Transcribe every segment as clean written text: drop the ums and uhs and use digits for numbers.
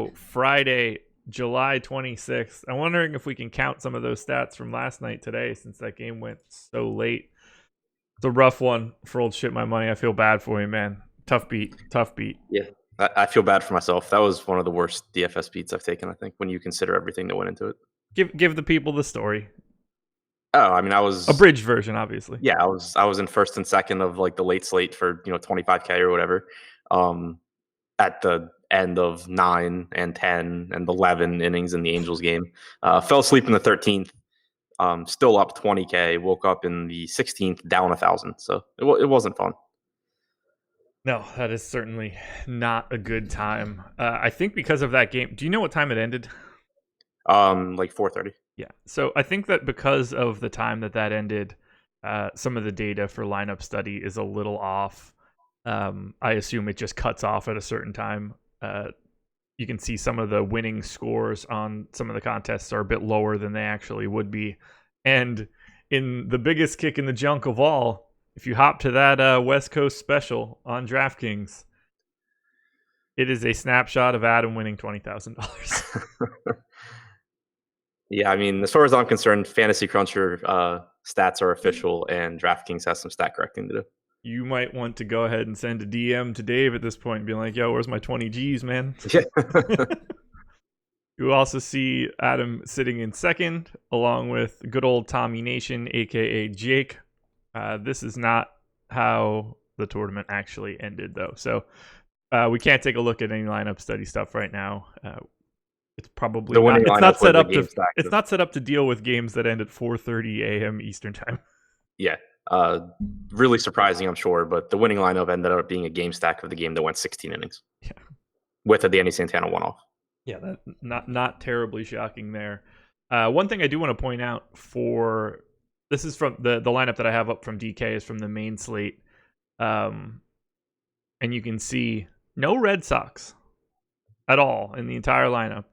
So Friday, July 26th. I'm wondering if we can count some of those stats from last night today, since that game went so late. It's a rough one for old shit my money. I feel bad for you, man. Tough beat. Yeah, I feel bad for myself. That was one of the worst DFS beats I've taken, I think, when you consider everything that went into it. Give the people the story. Oh, I mean, I was abridged version, obviously. Yeah, I was in first and second of like the late slate for 25K or whatever. At the end of 9 and 10 and 11 innings in the Angels game, fell asleep in the 13th. Still up 20K. Woke up in the 16th, down 1,000. So it wasn't fun. No, that is certainly not a good time. I think because of that game. Do you know what time it ended? Like 4:30. Yeah. So I think that because of the time that ended, some of the data for lineup study is a little off. I assume it just cuts off at a certain time. You can see some of the winning scores on some of the contests are a bit lower than they actually would be. And in the biggest kick in the junk of all, if you hop to that West Coast special on DraftKings, it is a snapshot of Adam winning $20,000. Yeah, I mean, as far as I'm concerned, Fantasy Cruncher stats are official, and DraftKings has some stat correcting to do. You might want to go ahead and send a DM to Dave at this point and be like, yo, where's my 20 G's, man? Yeah. You also see Adam sitting in second, along with good old Tommy Nation, a.k.a. Jake. This is not how the tournament actually ended, though. So we can't take a look at any lineup study stuff right now. It's probably not. It's not set up to. It's not set up to deal with games that end at 4:30 a.m. Eastern time. Yeah, really surprising, I'm sure. But the winning lineup ended up being a game stack of the game that went 16 innings. Yeah, with a Danny Santana one-off. Yeah, that not terribly shocking there. One thing I do want to point out this is from the lineup that I have up from DK is from the main slate, and you can see no Red Sox at all in the entire lineup.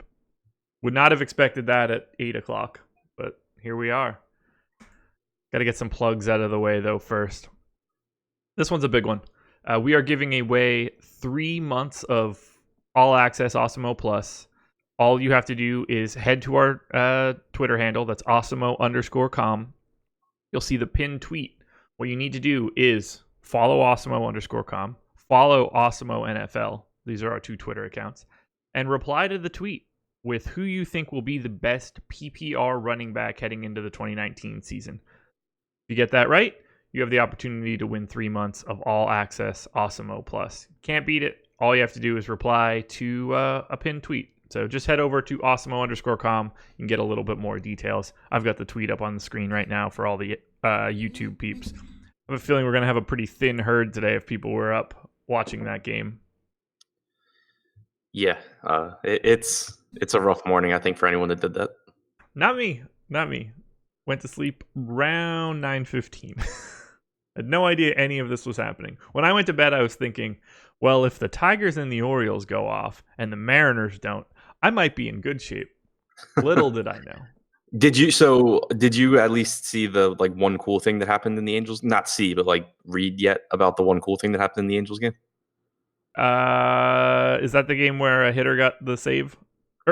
Would not have expected that at 8 o'clock, but here we are. Got to get some plugs out of the way, though, first. This one's a big one. We are giving away 3 months of all-access Awesemo Plus. All you have to do is head to our Twitter handle. That's Awesemo_com. You'll see the pinned tweet. What you need to do is follow Awesemo_com, follow Awesemo NFL. These are our 2 Twitter accounts. And reply to the tweet with who you think will be the best PPR running back heading into the 2019 season. If you get that right, you have the opportunity to win 3 months of all-access Awesemo Plus. Can't beat it. All you have to do is reply to a pinned tweet. So just head over to Awesemo_com and get a little bit more details. I've got the tweet up on the screen right now for all the YouTube peeps. I have a feeling we're going to have a pretty thin herd today if people were up watching that game. Yeah, it's a rough morning, I think, for anyone that did that. Not me. Went to sleep around 9:15. Had no idea any of this was happening. When I went to bed, I was thinking, well, if the Tigers and the Orioles go off and the Mariners don't, I might be in good shape. Little did I know. Did you at least see the one cool thing that happened in the Angels? Not see, but read yet about the one cool thing that happened in the Angels game? Is that the game where a hitter got the save?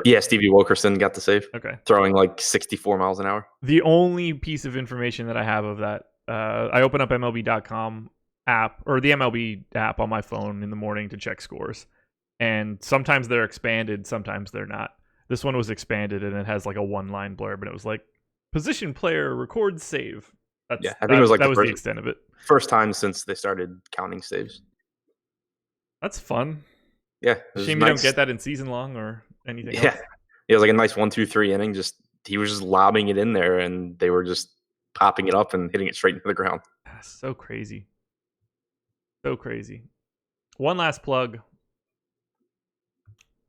Yeah, Stevie Wilkerson got the save. Okay. Throwing 64 miles an hour. The only piece of information that I have of that, I open up MLB.com app or the MLB app on my phone in the morning to check scores. And sometimes they're expanded, sometimes they're not. This one was expanded and it has a 1-line blurb and it was position player records save. I think it was the extent of it. First time since they started counting saves. That's fun. Yeah. Shame you don't get that in season long or anything else. It was a nice 1-2-3 inning. He was just lobbing it in there and they were just popping it up and hitting it straight into the ground. So crazy. So crazy. One last plug.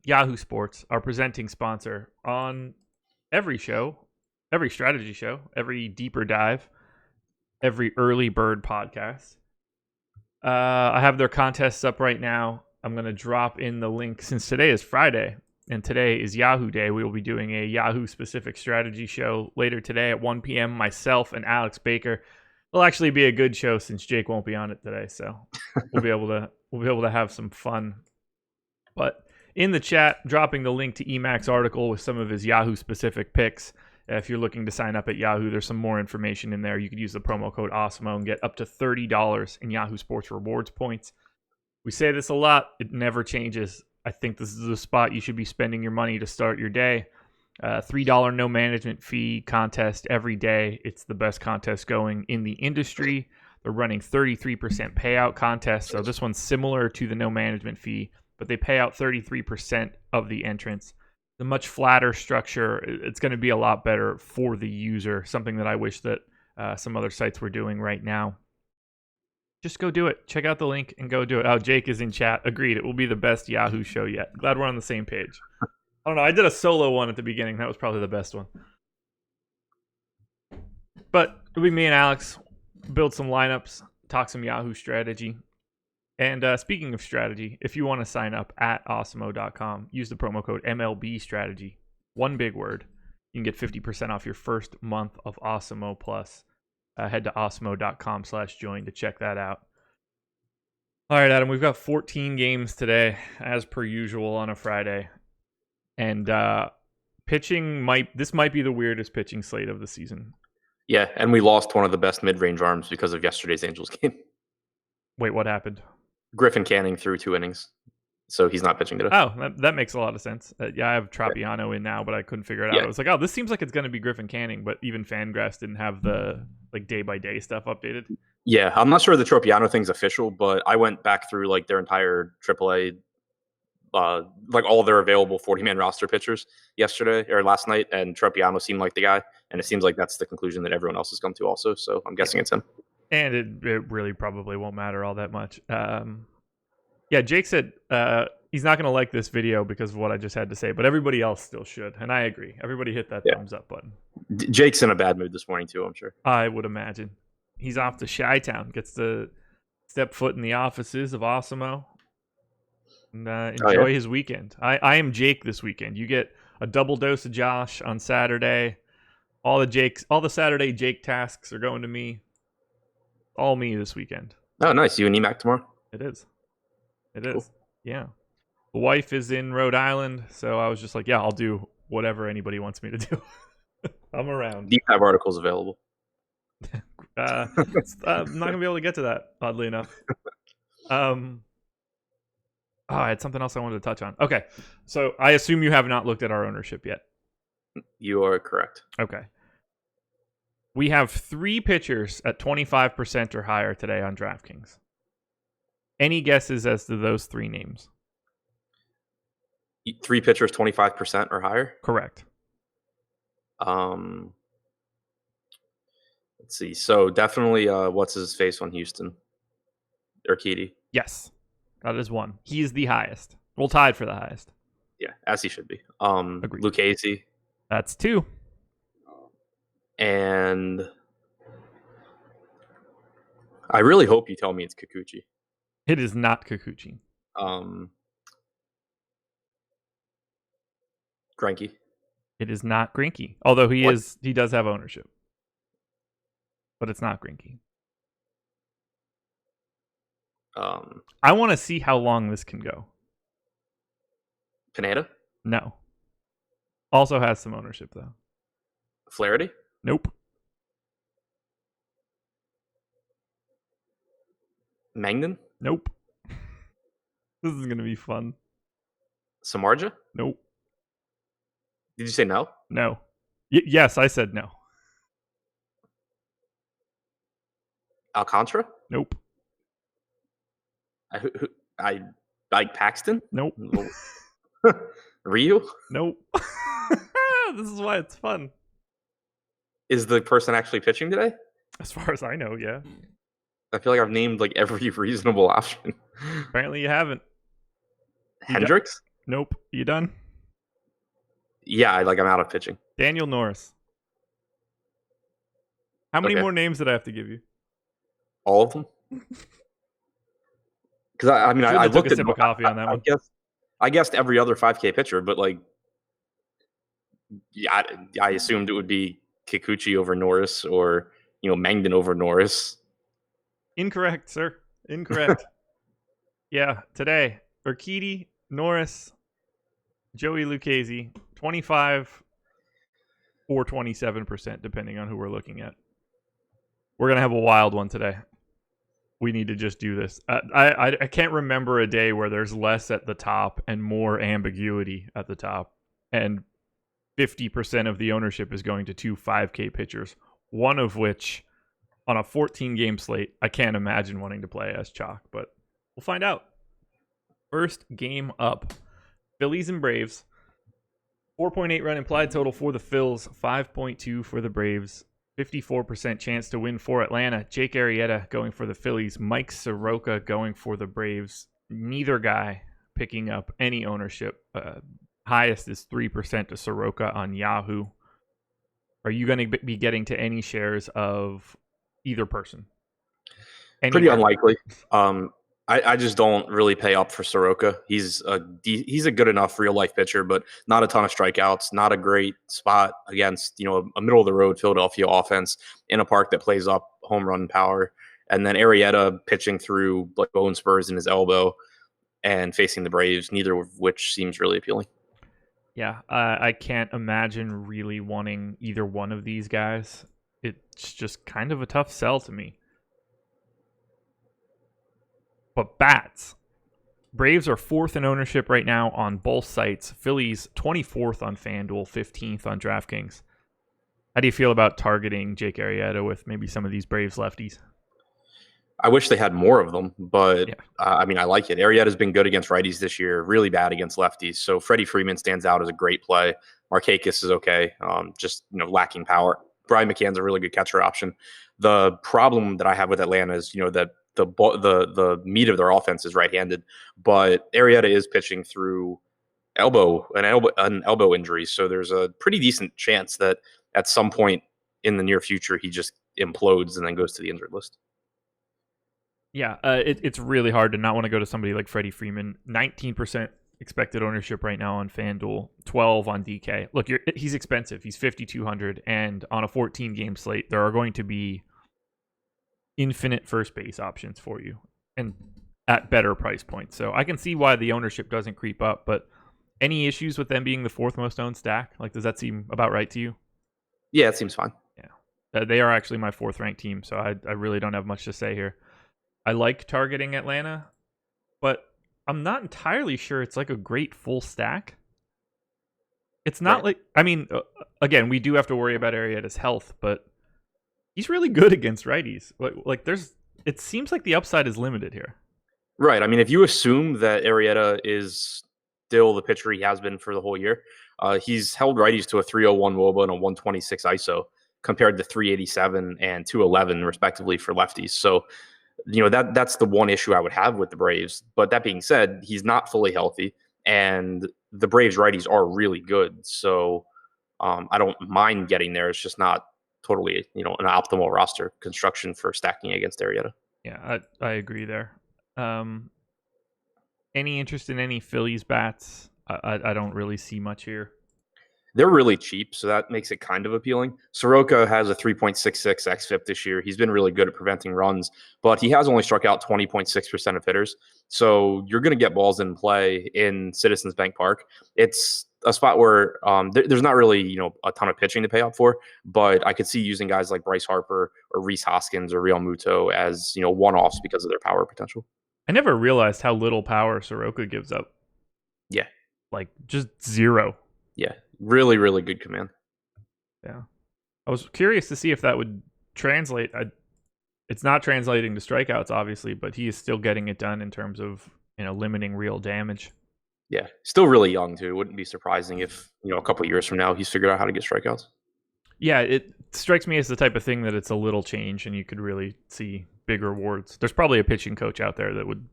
Yahoo Sports, our presenting sponsor on every show, every strategy show, every deeper dive, every early bird podcast. I have their contests up right now. I'm going to drop in the link since today is Friday and today is Yahoo Day. We will be doing a Yahoo specific strategy show later today at 1 p.m. Myself and Alex Baker. It'll actually be a good show since Jake won't be on it today, so we'll be able to have some fun. But in the chat, dropping the link to Emacs article with some of his Yahoo specific picks. If you're looking to sign up at Yahoo, there's some more information in there. You could use the promo code AWESEMO and get up to $30 in Yahoo Sports rewards points. We say this a lot. It never changes. I think this is the spot you should be spending your money to start your day. $3 no management fee contest every day. It's the best contest going in the industry. They're running 33% payout contest. So this one's similar to the no management fee, but they pay out 33% of the entrants. The much flatter structure. It's going to be a lot better for the user. Something that I wish that some other sites were doing right now. Just go do it. Check out the link and go do it. Oh, Jake is in chat. Agreed. It will be the best Yahoo show yet. Glad we're on the same page. I don't know. I did a solo one at the beginning. That was probably the best one. But it'll be me and Alex. Build some lineups. Talk some Yahoo strategy. And speaking of strategy, if you want to sign up at awesemo.com, use the promo code MLB strategy. One big word. You can get 50% off your first month of Awesemo Plus. Head to awesemo.com/join to check that out. All right, Adam, we've got 14 games today, as per usual on a Friday. And pitching might be the weirdest pitching slate of the season. Yeah, and we lost one of the best mid-range arms because of yesterday's Angels game. Wait, what happened? Griffin Canning threw 2 innings, so he's not pitching today. Oh, that makes a lot of sense. Yeah, I have Tropiano in now, but I couldn't figure it out. I was like, oh, this seems like it's going to be Griffin Canning, but even Fangraphs didn't have the day-by-day stuff updated. Yeah, I'm not sure the Tropiano thing's official, but I went back through their entire AAA, all their available 40-man roster pitchers yesterday or last night, and Tropiano seemed like the guy, and it seems like that's the conclusion that everyone else has come to also, so I'm guessing it's him. And it really probably won't matter all that much. Yeah, Jake said he's not going to like this video because of what I just had to say, but everybody else still should, and I agree. Everybody hit that thumbs up button. Jake's in a bad mood this morning too, I'm sure. I would imagine. He's off to Chi-Town, gets to step foot in the offices of Awesemo and enjoy his weekend. I am Jake this weekend. You get a double dose of Josh on Saturday. All the Saturday Jake tasks are going to me. All me this weekend. Oh, nice. You and EMAC tomorrow? It is. Cool. Yeah. The wife is in Rhode Island, so I was just like, yeah, I'll do whatever anybody wants me to do. I'm around. Deep dive articles available. I'm not going to be able to get to that, oddly enough. I had something else I wanted to touch on. Okay, so I assume you have not looked at our ownership yet. You are correct. Okay. We have 3 pitchers at 25% or higher today on DraftKings. Any guesses as to those 3 names? 3 pitchers, 25% or higher? Correct. Let's see. So definitely, what's his face on Houston? Urquidy. Yes, that is one. He is the highest. Well, tied for the highest. Yeah, as he should be. Agreed. Lucchesi. That's 2. And I really hope you tell me it's Kikuchi. It is not Kikuchi. Greinke. It is not Greinke. Although he does have ownership. But it's not Greinke. I want to see how long this can go. Pineda? No. Also has some ownership though. Flaherty? Nope. Mangden? Nope. This is going to be fun. Samardzija? Nope. Did you say no? No. Yes, I said no. Alcantara? Nope. I like Paxton? Nope. Ryu? Nope. This is why it's fun. Is the person actually pitching today? As far as I know, yeah. I feel like I've named every reasonable option. Apparently you haven't. Hendricks? Nope. You done? Yeah, I'm out of pitching. Daniel Norris. How many more names did I have to give you? All of them? Because I took a sip of coffee on that one. I guessed every other 5K pitcher, but I assumed it would be Kikuchi over Norris or Mangden over Norris. Incorrect, sir. Incorrect. Yeah, today Urquidy, Norris, Joey Lucchesi, 25 or 27%, depending on who we're looking at. We're going to have a wild one today. We need to just do this. I can't remember a day where there's less at the top and more ambiguity at the top. And 50% of the ownership is going to two 5K pitchers, one of which on a 14-game slate, I can't imagine wanting to play as chalk, but we'll find out. First game up, Phillies and Braves. 4.8 run implied total for the Phils, 5.2 for the Braves. 54% chance to win for Atlanta. Jake Arrieta going for the Phillies. Mike Soroka going for the Braves. Neither guy picking up any ownership. Highest is 3% to Soroka on Yahoo. Are you going to be getting to any shares of either person? Pretty unlikely. I just don't really pay up for Soroka. He's a good enough real life pitcher, but not a ton of strikeouts. Not a great spot against a middle of the road Philadelphia offense in a park that plays up home run power. And then Arrieta pitching through like bone spurs in his elbow and facing the Braves, neither of which seems really appealing. Yeah, I can't imagine really wanting either one of these guys. It's just kind of a tough sell to me. But bats. Braves are 4th in ownership right now on both sites. Phillies 24th on FanDuel, 15th on DraftKings. How do you feel about targeting Jake Arrieta with maybe some of these Braves lefties? I wish they had more of them, but yeah. I like it. Arrieta's been good against righties this year, really bad against lefties. So Freddie Freeman stands out as a great play. Markakis is okay, just lacking power. Brian McCann's a really good catcher option. The problem that I have with Atlanta is that the meat of their offense is right-handed, but Arrieta is pitching through an elbow injury, so there's a pretty decent chance that at some point in the near future he just implodes and then goes to the injured list. Yeah, it's really hard to not want to go to somebody like Freddie Freeman. 19% expected ownership right now on FanDuel, 12 on DK. Look, he's expensive. He's $5,200, and on a 14-game slate, there are going to be infinite first base options for you and at better price points. So I can see why the ownership doesn't creep up, but any issues with them being the 4th most owned stack? Like, does that seem about right to you? Yeah, it seems fine. Yeah. They are actually my 4th ranked team, so I really don't have much to say here. I like targeting Atlanta, but I'm not entirely sure it's like a great full stack. It's not right. Again, we do have to worry about Arrieta's health, but he's really good against righties. It seems like the upside is limited here. Right. If you assume that Arrieta is still the pitcher he has been for the whole year, he's held righties to a 301 WOBA and a 126 ISO compared to 387 and 211 respectively for lefties. So, that's the one issue I would have with the Braves. But that being said, he's not fully healthy, and the Braves righties are really good. So I don't mind getting there. It's just not totally, an optimal roster construction for stacking against Arrieta. Yeah, I agree there. Any interest in any Phillies bats? I don't really see much here. They're really cheap, so that makes it kind of appealing. Soroka has a 3.66 xFIP this year. He's been really good at preventing runs, but he has only struck out 20.6% of hitters. So you're going to get balls in play in Citizens Bank Park. It's a spot where there's not really, a ton of pitching to pay up for, but I could see using guys like Bryce Harper or Rhys Hoskins or Real Muto as, one-offs because of their power potential. I never realized how little power Soroka gives up. Yeah. Like, just zero. Yeah. Really, really good command. Yeah. I was curious to see if that would translate. It's not translating to strikeouts, obviously, but he is still getting it done in terms of, limiting real damage. Yeah. Still really young, too. It wouldn't be surprising if, a couple of years from now, he's figured out how to get strikeouts. Yeah, it strikes me as the type of thing that it's a little change and you could really see big rewards. There's probably a pitching coach out there that would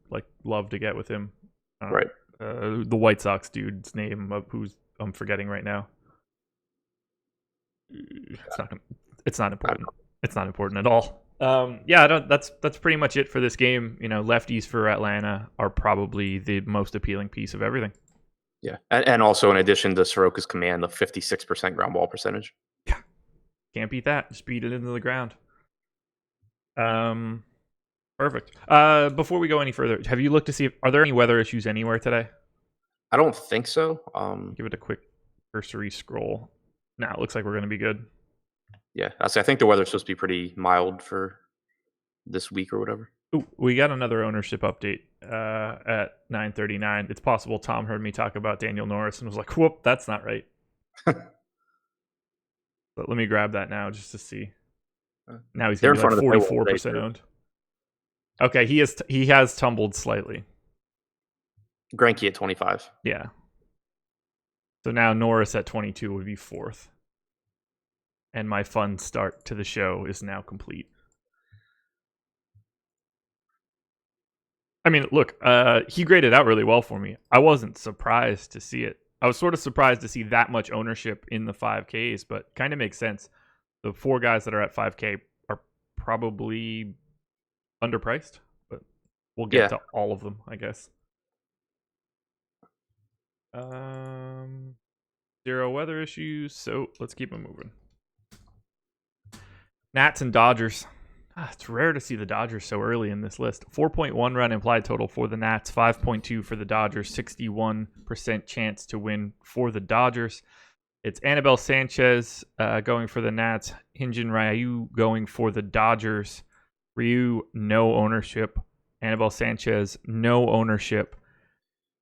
love to get with him. Right. The White Sox dude's name, I'm forgetting right now. It's not important. It's not important at all. That's pretty much it for this game. Lefties for Atlanta are probably the most appealing piece of everything. Yeah, and also in addition to Soroka's command, the 56% ground ball percentage. Yeah, can't beat that. Just beat it into the ground. Perfect. Before we go any further, have you looked to see are there any weather issues anywhere today? I don't think so. Give it a quick cursory scroll. Now it looks like we're going to be good. Yeah, I think the weather's supposed to be pretty mild for this week or whatever. Ooh, we got another ownership update at 9:39. It's possible Tom heard me talk about Daniel Norris and was like, "Whoop, that's not right." But let me grab that now just to see. Now he's going to be like 44% owned. Okay, he has tumbled slightly. Greinke at 25. Yeah. So now Norris at 22 would be fourth. And my fun start to the show is now complete. I mean, look, he graded out really well for me. I wasn't surprised to see it. I was sort of surprised to see that much ownership in the 5Ks, but kind of makes sense. The 4 guys that are at 5K are probably underpriced, but we'll get to all of them, I guess. 0 weather issues, so let's keep it moving. Nats and Dodgers. It's rare to see the Dodgers so early in this list. 4.1 run implied total for the Nats, 5.2 for the Dodgers, 61% chance to win for the Dodgers. It's Anibal Sanchez going for the Nats, Hyun-Jin Ryu going for the Dodgers. Ryu, no ownership. Anibal Sanchez, no ownership.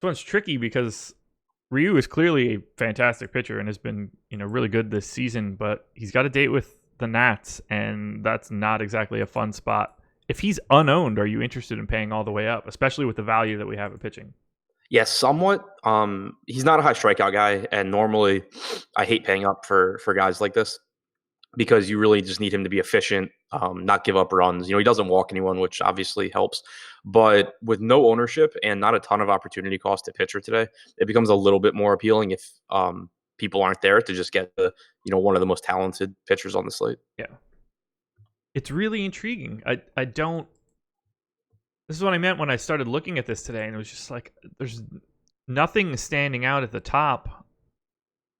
This one's tricky because Ryu is clearly a fantastic pitcher and has been, really good this season, but he's got a date with the Nats, and that's not exactly a fun spot. If he's unowned, are you interested in paying all the way up, especially with the value that we have at pitching? Yes, somewhat. He's not a high strikeout guy, and normally I hate paying up for guys like this because you really just need him to be efficient, not give up runs. He doesn't walk anyone, which obviously helps. But with no ownership and not a ton of opportunity cost to pitcher today, it becomes a little bit more appealing if people aren't there to just get the one of the most talented pitchers on the slate. Yeah, it's really intriguing. I don't. This is what I meant when I started looking at this today, and it was just like there's nothing standing out at the top,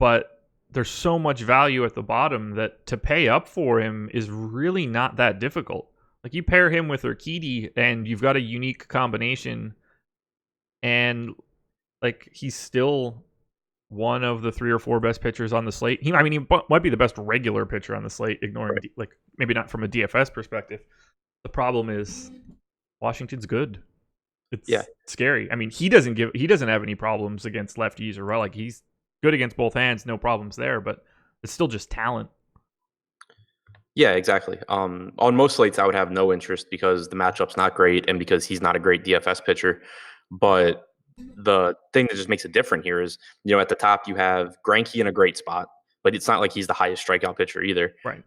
but there's so much value at the bottom that to pay up for him is really not that difficult. Like you pair him with Urquidy, and you've got a unique combination, and like he's still one of the 3 or 4 best pitchers on the slate. He might be the best regular pitcher on the slate, ignoring maybe not from a DFS perspective. The problem is Washington's good. It's scary. I mean, he doesn't have any problems against lefties or like he's good against both hands, no problems there, but it's still just talent. Yeah, exactly. On most slates, I would have no interest because the matchup's not great and because he's not a great DFS pitcher. But the thing that just makes it different here is, at the top you have Greinke in a great spot, but it's not like he's the highest strikeout pitcher either. Right.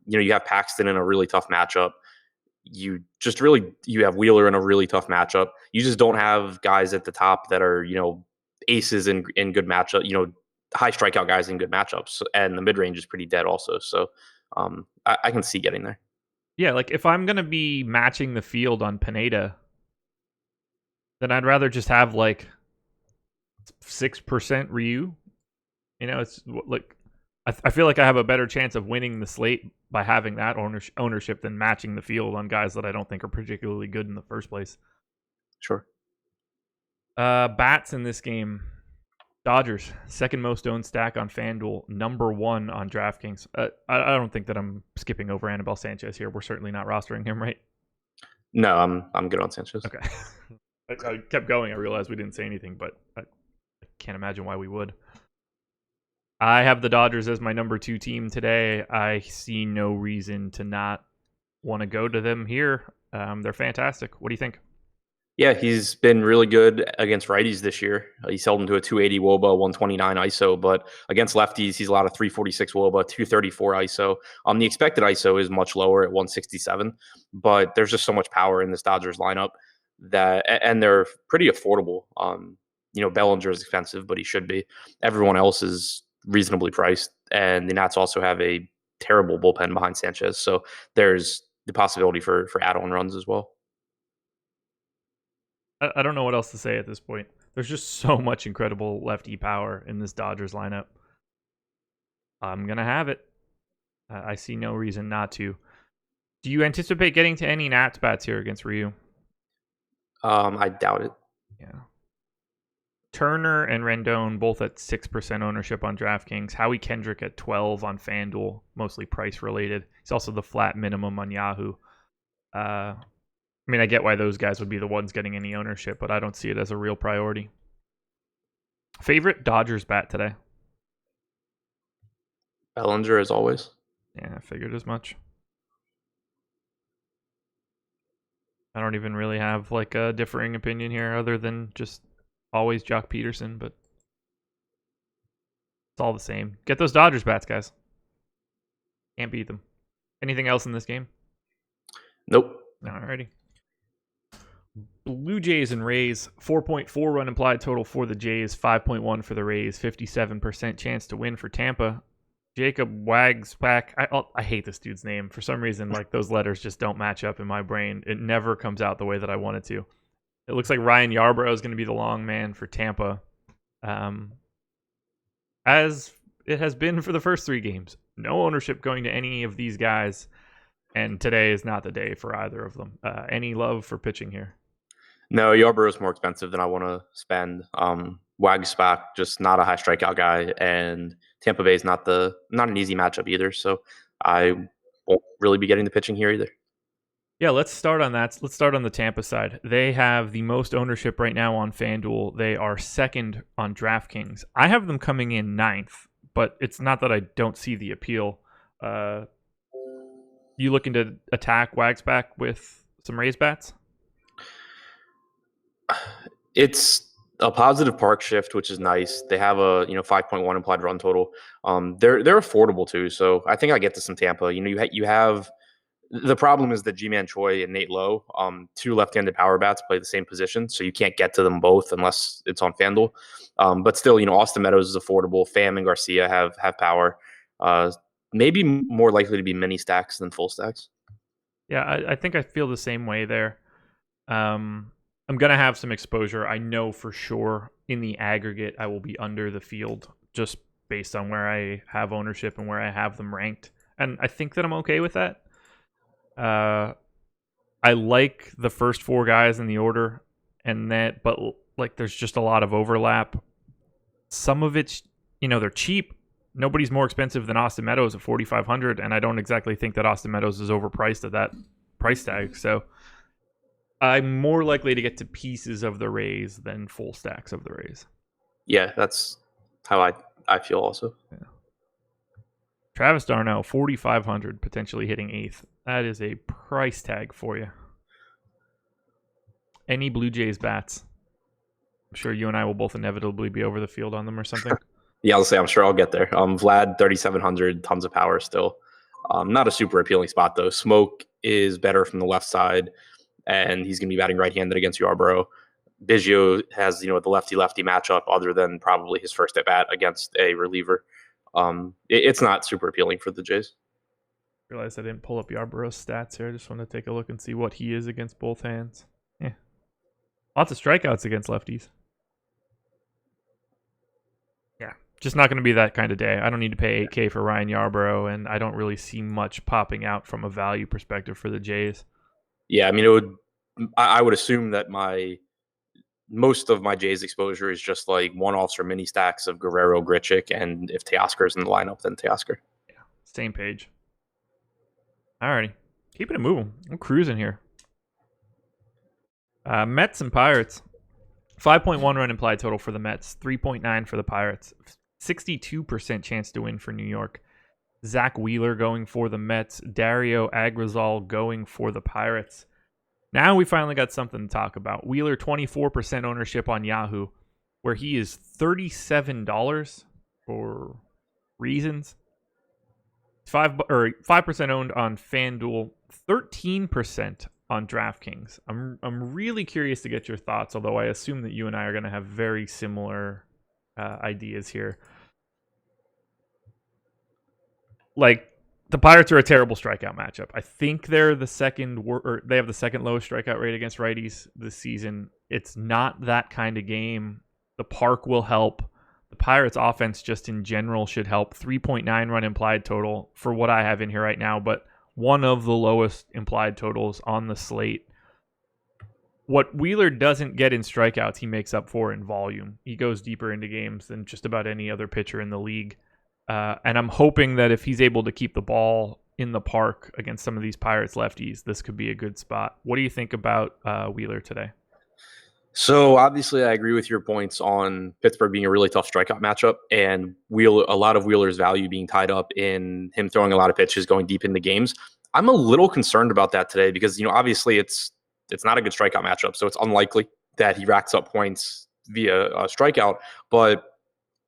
You have Paxton in a really tough matchup. You have Wheeler in a really tough matchup. You just don't have guys at the top that are, aces in good matchup, high strikeout guys in good matchups. And the mid range is pretty dead also. So I can see getting there. Yeah, like if I'm going to be matching the field on Pineda, then I'd rather just have like 6% Ryu. It's like I feel like I have a better chance of winning the slate by having that ownership than matching the field on guys that I don't think are particularly good in the first place. Sure. Bats in this game. Dodgers, second most owned stack on FanDuel, number 1 on DraftKings. I don't think that I'm skipping over Anibal Sanchez here. We're certainly not rostering him, right? No, I'm good on Sanchez. Okay. I kept going. I realized we didn't say anything, but I can't imagine why we would. I have the Dodgers as my number 2 team today. I see no reason to not want to go to them here. They're fantastic. What do you think? Yeah, he's been really good against righties this year. He's held him to a 280 WOBA, 129 ISO, but against lefties, he's allowed a 346 WOBA, 234 ISO. The expected ISO is much lower at 167, but there's just so much power in this Dodgers lineup and they're pretty affordable. Bellinger is expensive, but he should be. Everyone else is reasonably priced, and the Nats also have a terrible bullpen behind Sanchez, so there's the possibility for add-on runs as well. I don't know what else to say at this point. There's just so much incredible lefty power in this Dodgers lineup. I'm going to have it. I see no reason not to. Do you anticipate getting to any Nats bats here against Ryu? I doubt it. Yeah. Turner and Rendon both at 6% ownership on DraftKings. Howie Kendrick at 12 on FanDuel, mostly price related. He's also the flat minimum on Yahoo. I mean, I get why those guys would be the ones getting any ownership, but I don't see it as a real priority. Favorite Dodgers bat today? Bellinger, as always. Yeah, I figured as much. I don't even really have like a differing opinion here other than just always Jock Peterson, but it's all the same. Get those Dodgers bats, guys. Can't beat them. Anything else in this game? Nope. Alrighty. Blue Jays and Rays, 4.4 run implied total for the Jays, 5.1 for the Rays, 57% chance to win for Tampa. Jacob Wagsback. I hate this dude's name. For some reason, like those letters just don't match up in my brain. It never comes out the way that I want it to. It looks like Ryan Yarbrough is going to be the long man for Tampa. As it has been for the first 3 games. No ownership going to any of these guys. And today is not the day for either of them. Any love for pitching here? No, Yarbrough is more expensive than I want to spend. Wagsback, just not a high strikeout guy, and Tampa Bay is not an easy matchup either. So I won't really be getting the pitching here either. Yeah, let's start on that. Let's start on the Tampa side. They have the most ownership right now on FanDuel. They are second on DraftKings. I have them coming in 9th, but it's not that I don't see the appeal. You looking to attack Wagsback with some Rays bats? It's a positive park shift, which is nice. They have a 5.1 implied run total. They're affordable too, so I think I get to some Tampa. You have the problem is that G-Man Choi and Nate Lowe, 2 left-handed power bats, play the same position, so you can't get to them both unless it's on FanDuel. But still, Austin Meadows is affordable. Pham and Garcia have power. Maybe more likely to be mini stacks than full stacks. Yeah, I think I feel the same way there. I'm going to have some exposure. I know for sure in the aggregate I will be under the field just based on where I have ownership and where I have them ranked. And I think that I'm okay with that. I like the first 4 guys in the order, but like there's just a lot of overlap. Some of it's, they're cheap. Nobody's more expensive than Austin Meadows at $4,500, and I don't exactly think that Austin Meadows is overpriced at that price tag. So I'm more likely to get to pieces of the Rays than full stacks of the Rays. Yeah, that's how I feel also. Yeah. Travis d'Arnaud, 4,500, potentially hitting 8th. That is a price tag for you. Any Blue Jays bats? I'm sure you and I will both inevitably be over the field on them or something. Yeah, I'll say I'm sure I'll get there. Vlad, 3,700, tons of power still. Not a super appealing spot though. Smoke is better from the left side, and he's going to be batting right-handed against Yarbrough. Biggio has, the lefty-lefty matchup other than probably his first at-bat against a reliever. It's not super appealing for the Jays. I realized I didn't pull up Yarbrough's stats here. I just want to take a look and see what he is against both hands. Yeah. Lots of strikeouts against lefties. Yeah. Just not going to be that kind of day. I don't need to pay $8K for Ryan Yarbrough, and I don't really see much popping out from a value perspective for the Jays. Yeah, I mean, I would assume that most of my Jays exposure is just like one-offs or mini stacks of Guerrero, Grichuk, and if Teoscar's in the lineup, then Teoscar. Yeah, same page. Alrighty, keeping it moving. I'm cruising here. Mets and Pirates. 5.1 run implied total for the Mets, 3.9 for the Pirates. 62% chance to win for New York. Zach Wheeler going for the Mets. Dario Agrizal going for the Pirates. Now we finally got something to talk about. Wheeler, 24% ownership on Yahoo, where he is $37 for reasons. 5% owned on FanDuel, 13% on DraftKings. I'm really curious to get your thoughts, although I assume that you and I are going to have very similar ideas here. Like, the Pirates are a terrible strikeout matchup. I think they're they have the second lowest strikeout rate against righties this season. It's not that kind of game. The park will help. The Pirates offense just in general should help. 3.9 run implied total for what I have in here right now, but one of the lowest implied totals on the slate. what Wheeler doesn't get in strikeouts, he makes up for in volume. He goes deeper into games than just about any other pitcher in the league. And I'm hoping that if he's able to keep the ball in the park against some of these Pirates lefties, this could be a good spot. What do you think about Wheeler today? So obviously, I agree with your points on Pittsburgh being a really tough strikeout matchup, and a lot of Wheeler's value being tied up in him throwing a lot of pitches, going deep into games. I'm a little concerned about that today because obviously it's not a good strikeout matchup, so it's unlikely that he racks up points via a strikeout. But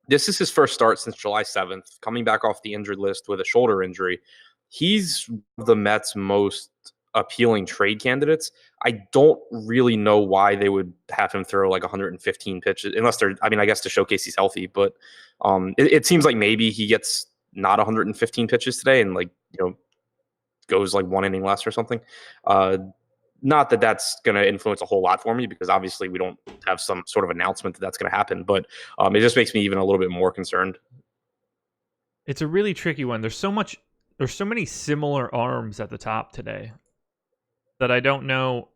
this is his first start since July 7th, coming back off the injured list with a shoulder injury. He's one of the Mets' most appealing trade candidates. I don't really know why they would have him throw like 115 pitches, unless I guess to showcase he's healthy, but it seems like maybe he gets not 115 pitches today and goes like one inning less or something. Not that that's going to influence a whole lot for me because obviously we don't have some sort of announcement that that's going to happen, but it just makes me even a little bit more concerned. It's a really tricky one. There's so many similar arms at the top today that I don't know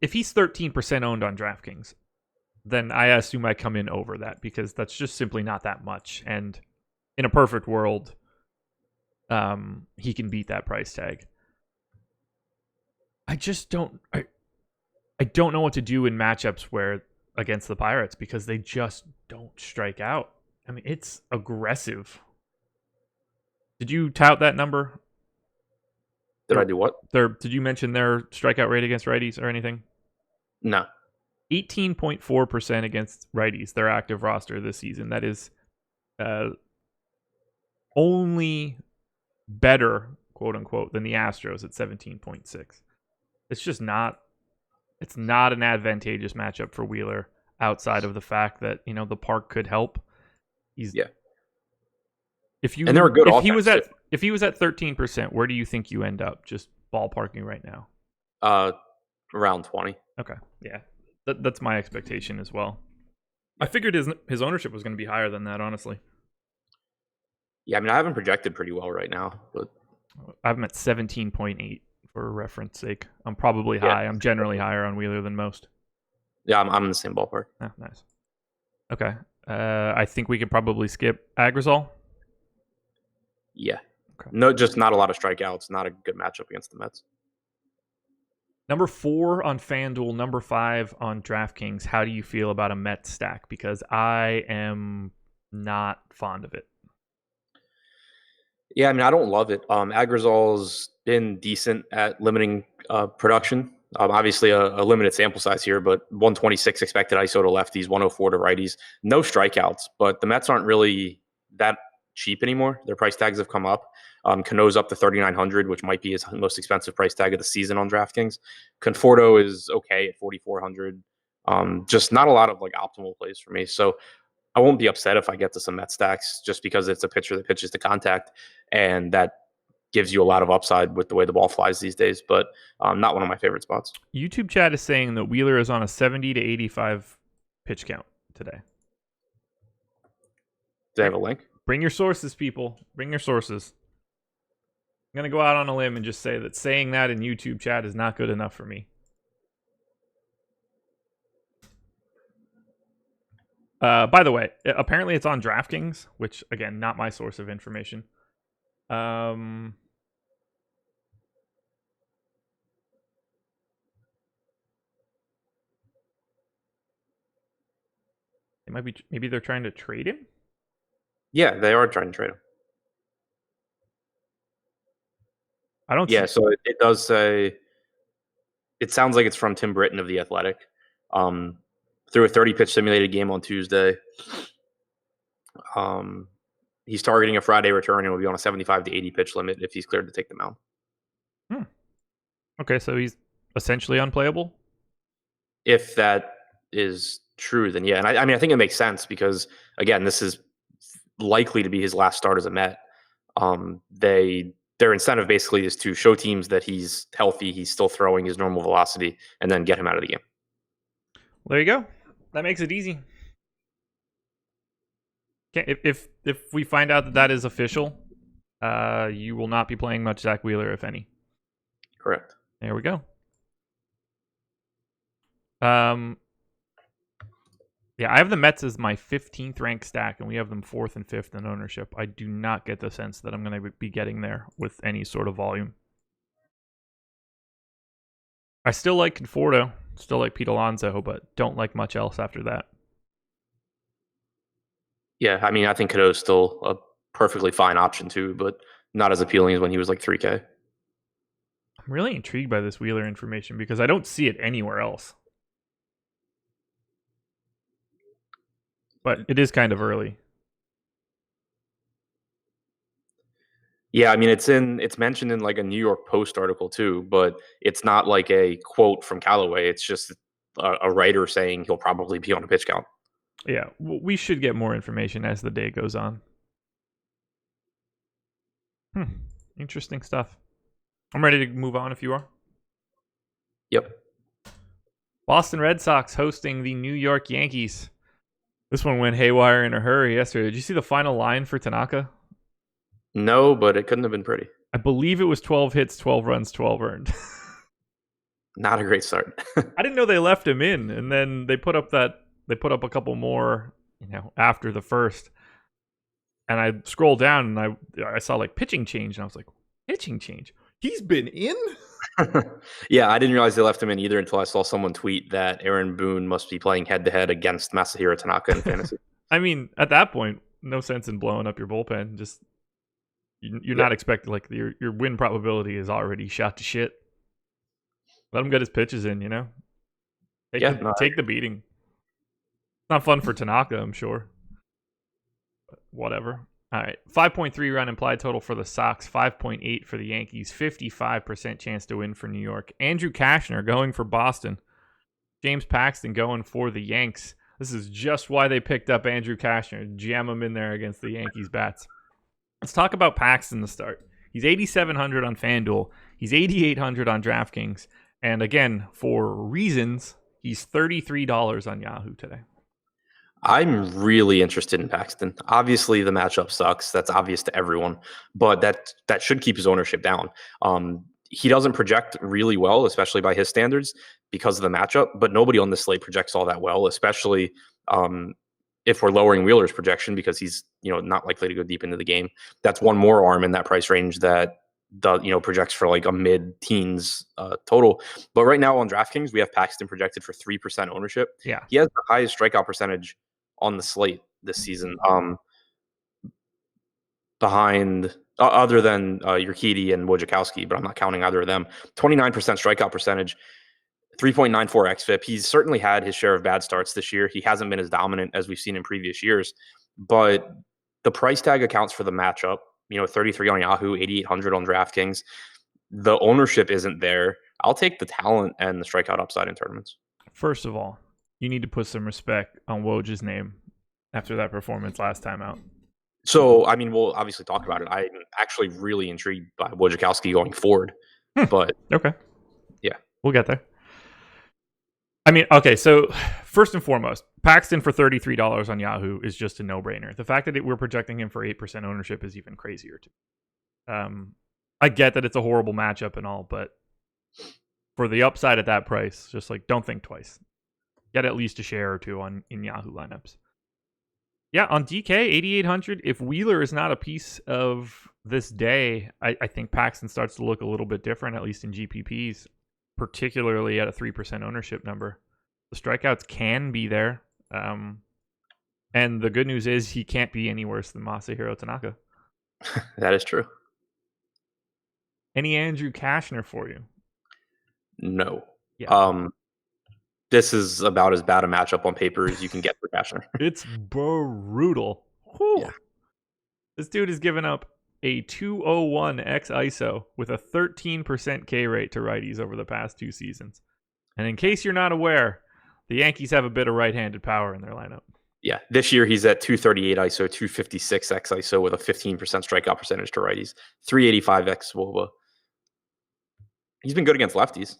if he's 13% owned on DraftKings, then I assume I come in over that because that's just simply not that much. And in a perfect world, he can beat that price tag. I just don't know what to do in matchups where against the Pirates because they just don't strike out. I mean, it's aggressive. Did you tout that number? Did I do what? Did you mention their strikeout rate against righties or anything? No. 18.4% against righties, their active roster this season. That is only better, quote unquote, than the Astros at 17.6. It's just not an advantageous matchup for Wheeler outside of the fact that, the park could help. If they're a good offense, if he was at 13%, where do you think you end up? Just ballparking right now. Around 20. Okay, yeah, that's my expectation as well. I figured his ownership was going to be higher than that, honestly. Yeah, I mean, I have him projected pretty well right now, but I have him at 17.8 for reference sake. I'm probably high. I'm generally higher on Wheeler than most. Yeah, I'm in the same ballpark. Oh, nice. Okay, I think we could probably skip Agrizal. Yeah. Okay. No, just not a lot of strikeouts. Not a good matchup against the Mets. Number 4 on FanDuel, number 5 on DraftKings. How do you feel about a Mets stack? Because I am not fond of it. Yeah, I mean, I don't love it. Agrizal's been decent at limiting production. Obviously, a limited sample size here, but 126 expected ISO to lefties, 104 to righties. No strikeouts, but the Mets aren't really that cheap anymore. Their price tags have come up. Cano's up to 3,900, which might be his most expensive price tag of the season on DraftKings. Conforto is okay at 4,400. Just not a lot of optimal plays for me. So I won't be upset if I get to some Met stacks just because it's a pitcher that pitches to contact, and that gives you a lot of upside with the way the ball flies these days, but not one of my favorite spots. YouTube chat is saying that Wheeler is on a 70 to 85 pitch count today. Do they have a link? Bring your sources, people. Bring your sources. I'm going to go out on a limb and just say that saying that in YouTube chat is not good enough for me. By the way, apparently it's on DraftKings, which, again, not my source of information. It might be. Maybe they're trying to trade him? Yeah, they are trying to trade him. I don't. Yeah, so it does say. It sounds like it's from Tim Britton of The Athletic. Through a 30-pitch simulated game on Tuesday. He's targeting a Friday return and will be on a 75 to 80 pitch limit if he's cleared to take the mound. Okay, so he's essentially unplayable? If that is true, then yeah. And I mean, I think it makes sense because, again, this is likely to be his last start as a Met. Their incentive basically is to show teams that he's healthy, he's still throwing his normal velocity, and then get him out of the game. Well, there you go. That makes it easy. If we find out that is official, you will not be playing much Zach Wheeler, if any. Correct. There we go. Yeah, I have the Mets as my 15th ranked stack, and we have them 4th and 5th in ownership. I do not get the sense that I'm going to be getting there with any sort of volume. I still like Conforto, still like Pete Alonso, but don't like much else after that. Yeah, I mean, I think Cadeau's still a perfectly fine option too, but not as appealing as when he was like 3K. I'm really intrigued by this Wheeler information because I don't see it anywhere else. But it is kind of early. Yeah, I mean, it's mentioned in like a New York Post article too, but it's not like a quote from Callaway. It's just a writer saying he'll probably be on a pitch count. Yeah, we should get more information as the day goes on. Interesting stuff. I'm ready to move on if you are. Yep. Boston Red Sox hosting the New York Yankees. This one went haywire in a hurry yesterday. Did you see the final line for Tanaka? No, but it couldn't have been pretty. I believe it was 12 hits, 12 runs, 12 earned. Not a great start. I didn't know they left him in, and then they put up a couple more, after the first. And I scrolled down and I saw like pitching change, and I was like, pitching change? He's been in? Yeah, I didn't realize they left him in either until I saw someone tweet that Aaron Boone must be playing head to head against Masahiro Tanaka in fantasy. I mean, at that point, no sense in blowing up your bullpen. Just you're not expecting, like, your win probability is already shot to shit. Let him get his pitches in, Take the beating. It's not fun for Tanaka, I'm sure. But whatever. All right, 5.3 run implied total for the Sox, 5.8 for the Yankees, 55% chance to win for New York. Andrew Cashner going for Boston. James Paxton going for the Yanks. This is just why they picked up Andrew Cashner. Jam him in there against the Yankees bats. Let's talk about Paxton to start. He's 8,700 on FanDuel. He's 8,800 on DraftKings. And again, for reasons, he's $33 on Yahoo today. I'm really interested in Paxton. Obviously, the matchup sucks. That's obvious to everyone, but that should keep his ownership down. He doesn't project really well, especially by his standards, because of the matchup. But nobody on this slate projects all that well, especially if we're lowering Wheeler's projection because he's not likely to go deep into the game. That's one more arm in that price range that projects for like a mid-teens total. But right now on DraftKings, we have Paxton projected for 3% ownership. Yeah, he has the highest strikeout percentage on the slate this season, behind other than Urquidy and Wojciechowski, but I'm not counting either of them. 29% strikeout percentage, 3.94 xFIP. He's certainly had his share of bad starts this year. He hasn't been as dominant as we've seen in previous years, but the price tag accounts for the matchup. 33 on Yahoo, 8,800 on DraftKings. The ownership isn't there. I'll take the talent and the strikeout upside in tournaments. First of all, you need to put some respect on Woj's name after that performance last time out. So, I mean, we'll obviously talk about it. I'm actually really intrigued by Wojciechowski going forward. But okay. Yeah. We'll get there. I mean, okay, so first and foremost, Paxton for $33 on Yahoo is just a no-brainer. The fact that we're projecting him for 8% ownership is even crazier, too. I get that it's a horrible matchup and all, but for the upside at that price, just like, don't think twice. Get at least a share or two in Yahoo lineups. Yeah, on DK, 8,800. If Wheeler is not a piece of this day, I think Paxton starts to look a little bit different, at least in GPPs, particularly at a 3% ownership number. The strikeouts can be there. And the good news is he can't be any worse than Masahiro Tanaka. That is true. Any Andrew Cashner for you? No. Yeah. This is about as bad a matchup on paper as you can get for Cashner. It's brutal. Yeah. This dude has given up a 201 x ISO with a 13% K rate to righties over the past 2 seasons. And in case you're not aware, the Yankees have a bit of right-handed power in their lineup. Yeah, this year he's at 238 ISO, 256 x ISO with a 15% strikeout percentage to righties, 385 x WOBA. He's been good against lefties.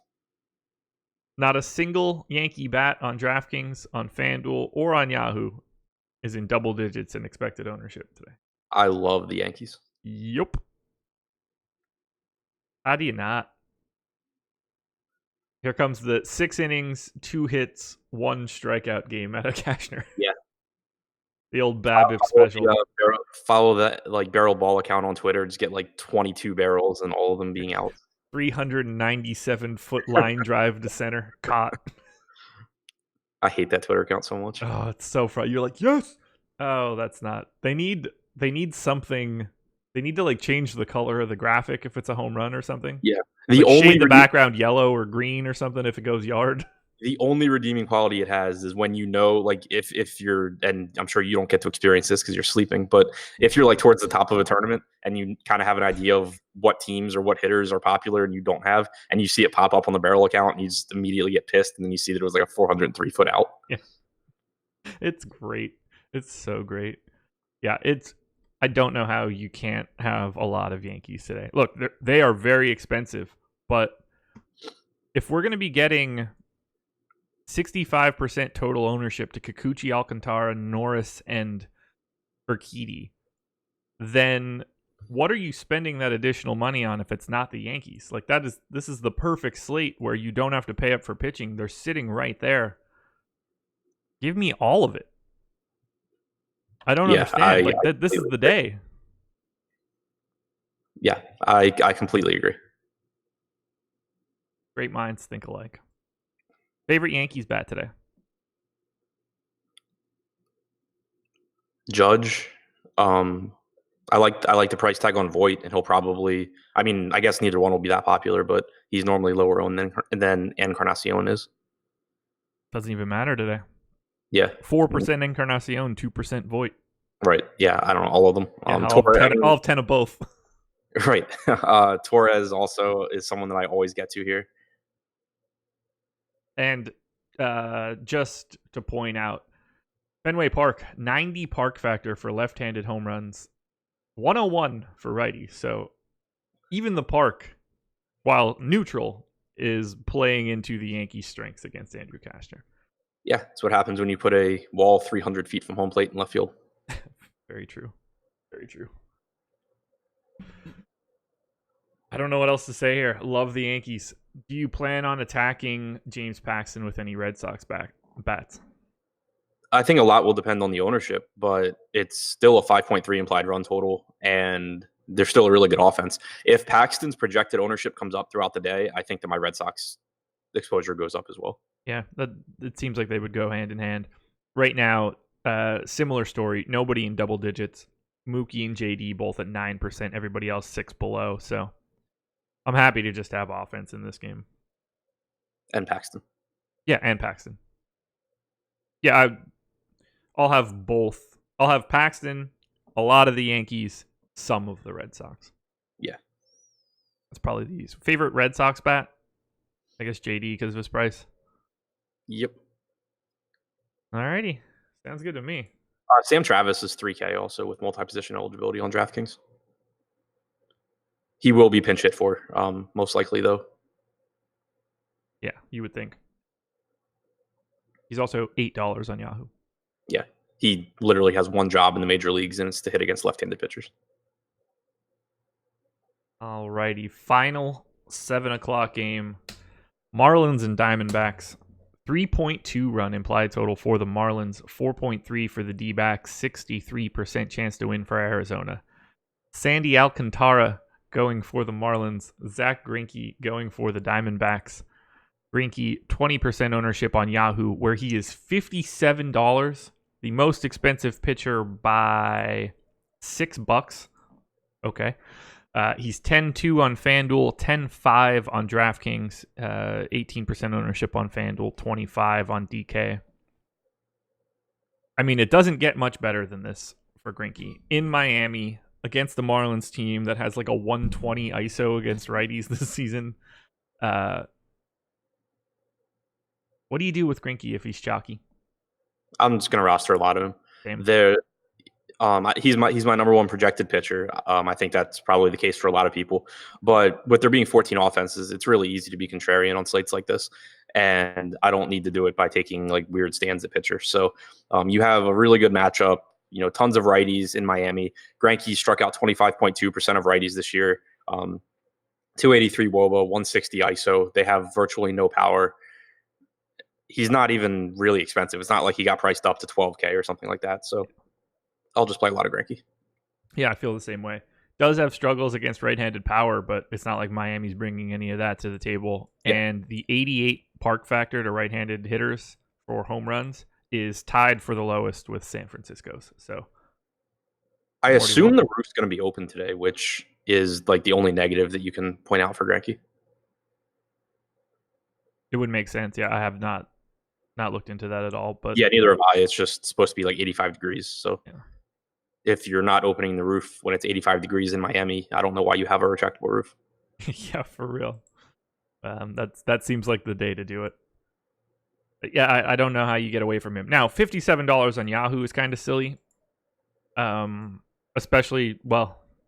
Not a single Yankee bat on DraftKings, on FanDuel, or on Yahoo is in double digits in expected ownership today. I love the Yankees. Yup. How do you not? Here comes the 6 innings, 2 hits, 1 strikeout game out of Cashner. Yeah. The old BABIP special. Follow that like barrel ball account on Twitter. Just get like 22 barrels and all of them being out. 397-foot line drive to center, caught. I hate that Twitter account so much. Oh, it's so fun. You're like, yes. Oh, that's not. They need something. They need to like change the color of the graphic if it's a home run or something. Yeah. The like shade the background yellow or green or something if it goes yard. The only redeeming quality it has is when you know, like if you're, and I'm sure you don't get to experience this because you're sleeping, but if you're like towards the top of a tournament and you kind of have an idea of what teams or what hitters are popular and you don't have, and you see it pop up on the barrel account and you just immediately get pissed and then you see that it was like a 403-foot out. Yeah. It's great. It's so great. Yeah, I don't know how you can't have a lot of Yankees today. Look, they are very expensive, but if we're going to be getting 65% total ownership to Kikuchi, Alcantara, Norris, and Urquidy, then what are you spending that additional money on if it's not the Yankees? Like this is the perfect slate where you don't have to pay up for pitching. They're sitting right there. Give me all of it. I don't understand. This is the day. Yeah, I completely agree. Great minds think alike. Favorite Yankees bat today? Judge. I like the price tag on Voit, and he'll probably. I mean, I guess neither one will be that popular, but he's normally lower owned than Encarnacion is. Doesn't even matter today. Yeah, 4% Encarnacion, 2% Voit. Right. Yeah, I don't know all of them. Yeah, all of 10 of both. Right. Torres also is someone that I always get to here. And just to point out, Fenway Park, 90 park factor for left-handed home runs, 101 for righties. So even the park, while neutral, is playing into the Yankees' strengths against Andrew Cashner. Yeah, that's what happens when you put a wall 300 feet from home plate in left field. Very true. Very true. I don't know what else to say here. Love the Yankees. Do you plan on attacking James Paxton with any Red Sox bats? I think a lot will depend on the ownership, but it's still a 5.3 implied run total, and they're still a really good offense. If Paxton's projected ownership comes up throughout the day, I think that my Red Sox exposure goes up as well. Yeah, it seems like they would go hand in hand. Right now, similar story. Nobody in double digits. Mookie and JD both at 9%. Everybody else 6 below. So I'm happy to just have offense in this game. And Paxton. Yeah, and Paxton. Yeah, I'll have both. I'll have Paxton, a lot of the Yankees, some of the Red Sox. Yeah. That's probably these. Favorite Red Sox bat? I guess JD because of his price. Yep. Alrighty. Sounds good to me. Sam Travis is 3K also with multi-position eligibility on DraftKings. He will be pinch hit for, most likely, though. Yeah, you would think. He's also $8 on Yahoo. Yeah, he literally has one job in the major leagues, and it's to hit against left-handed pitchers. Alrighty, final 7 o'clock game. Marlins and Diamondbacks. 3.2 run implied total for the Marlins, 4.3 for the D-backs, 63% chance to win for Arizona. Sandy Alcantara going for the Marlins, Zach Greinke going for the Diamondbacks. Greinke, 20% ownership on Yahoo, where he is $57, the most expensive pitcher by $6. Okay. He's 10-2 on FanDuel, 10-5 on DraftKings, 18% ownership on FanDuel, 25 on DK. I mean, it doesn't get much better than this for Greinke. In Miami, against the Marlins team that has like a 120 ISO against righties this season. What do you do with Greinke if he's chalky? I'm just going to roster a lot of him. Same. He's my number one projected pitcher. I think that's probably the case for a lot of people. But with there being 14 offenses, it's really easy to be contrarian on slates like this. And I don't need to do it by taking like weird stands at pitcher. So you have a really good matchup. You know, tons of righties in Miami. Greinke struck out 25.2% of righties this year. 283 WOBA, 160 ISO. They have virtually no power. He's not even really expensive. It's not like he got priced up to 12K or something like that. So I'll just play a lot of Greinke. Yeah, I feel the same way. Does have struggles against right-handed power, but it's not like Miami's bringing any of that to the table. Yeah. And the 88 park factor to right-handed hitters for home runs is tied for the lowest with San Francisco's. So I assume the roof's going to be open today, which is like the only negative that you can point out for Greinke. It would make sense. Yeah, I have not looked into that at all. But yeah, neither have I. It's just supposed to be like 85 degrees. So if you're not opening the roof when it's 85 degrees in Miami, I don't know why you have a retractable roof. Yeah, for real. That seems like the day to do it. But yeah, I don't know how you get away from him. Now, $57 on Yahoo is kind of silly. Especially,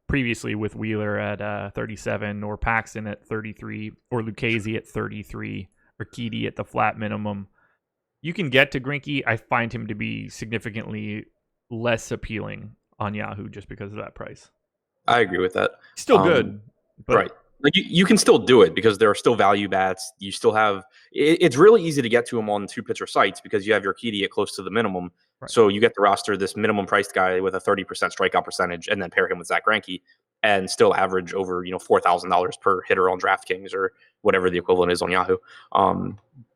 previously with Wheeler at 37, or Paxton at 33, or Lucchesi at 33, or Keedy at the flat minimum. You can get to Greinke. I find him to be significantly less appealing on Yahoo just because of that price. I agree with that. Still good. But right. Like you can still do it because there are still value bats. You still have it's really easy to get to him on 2-pitcher sites because you have your Keedy at close to the minimum. Right. So you get to roster this minimum priced guy with a 30% strikeout percentage and then pair him with Zach Greinke and still average over, $4,000 per hitter on DraftKings or whatever the equivalent is on Yahoo.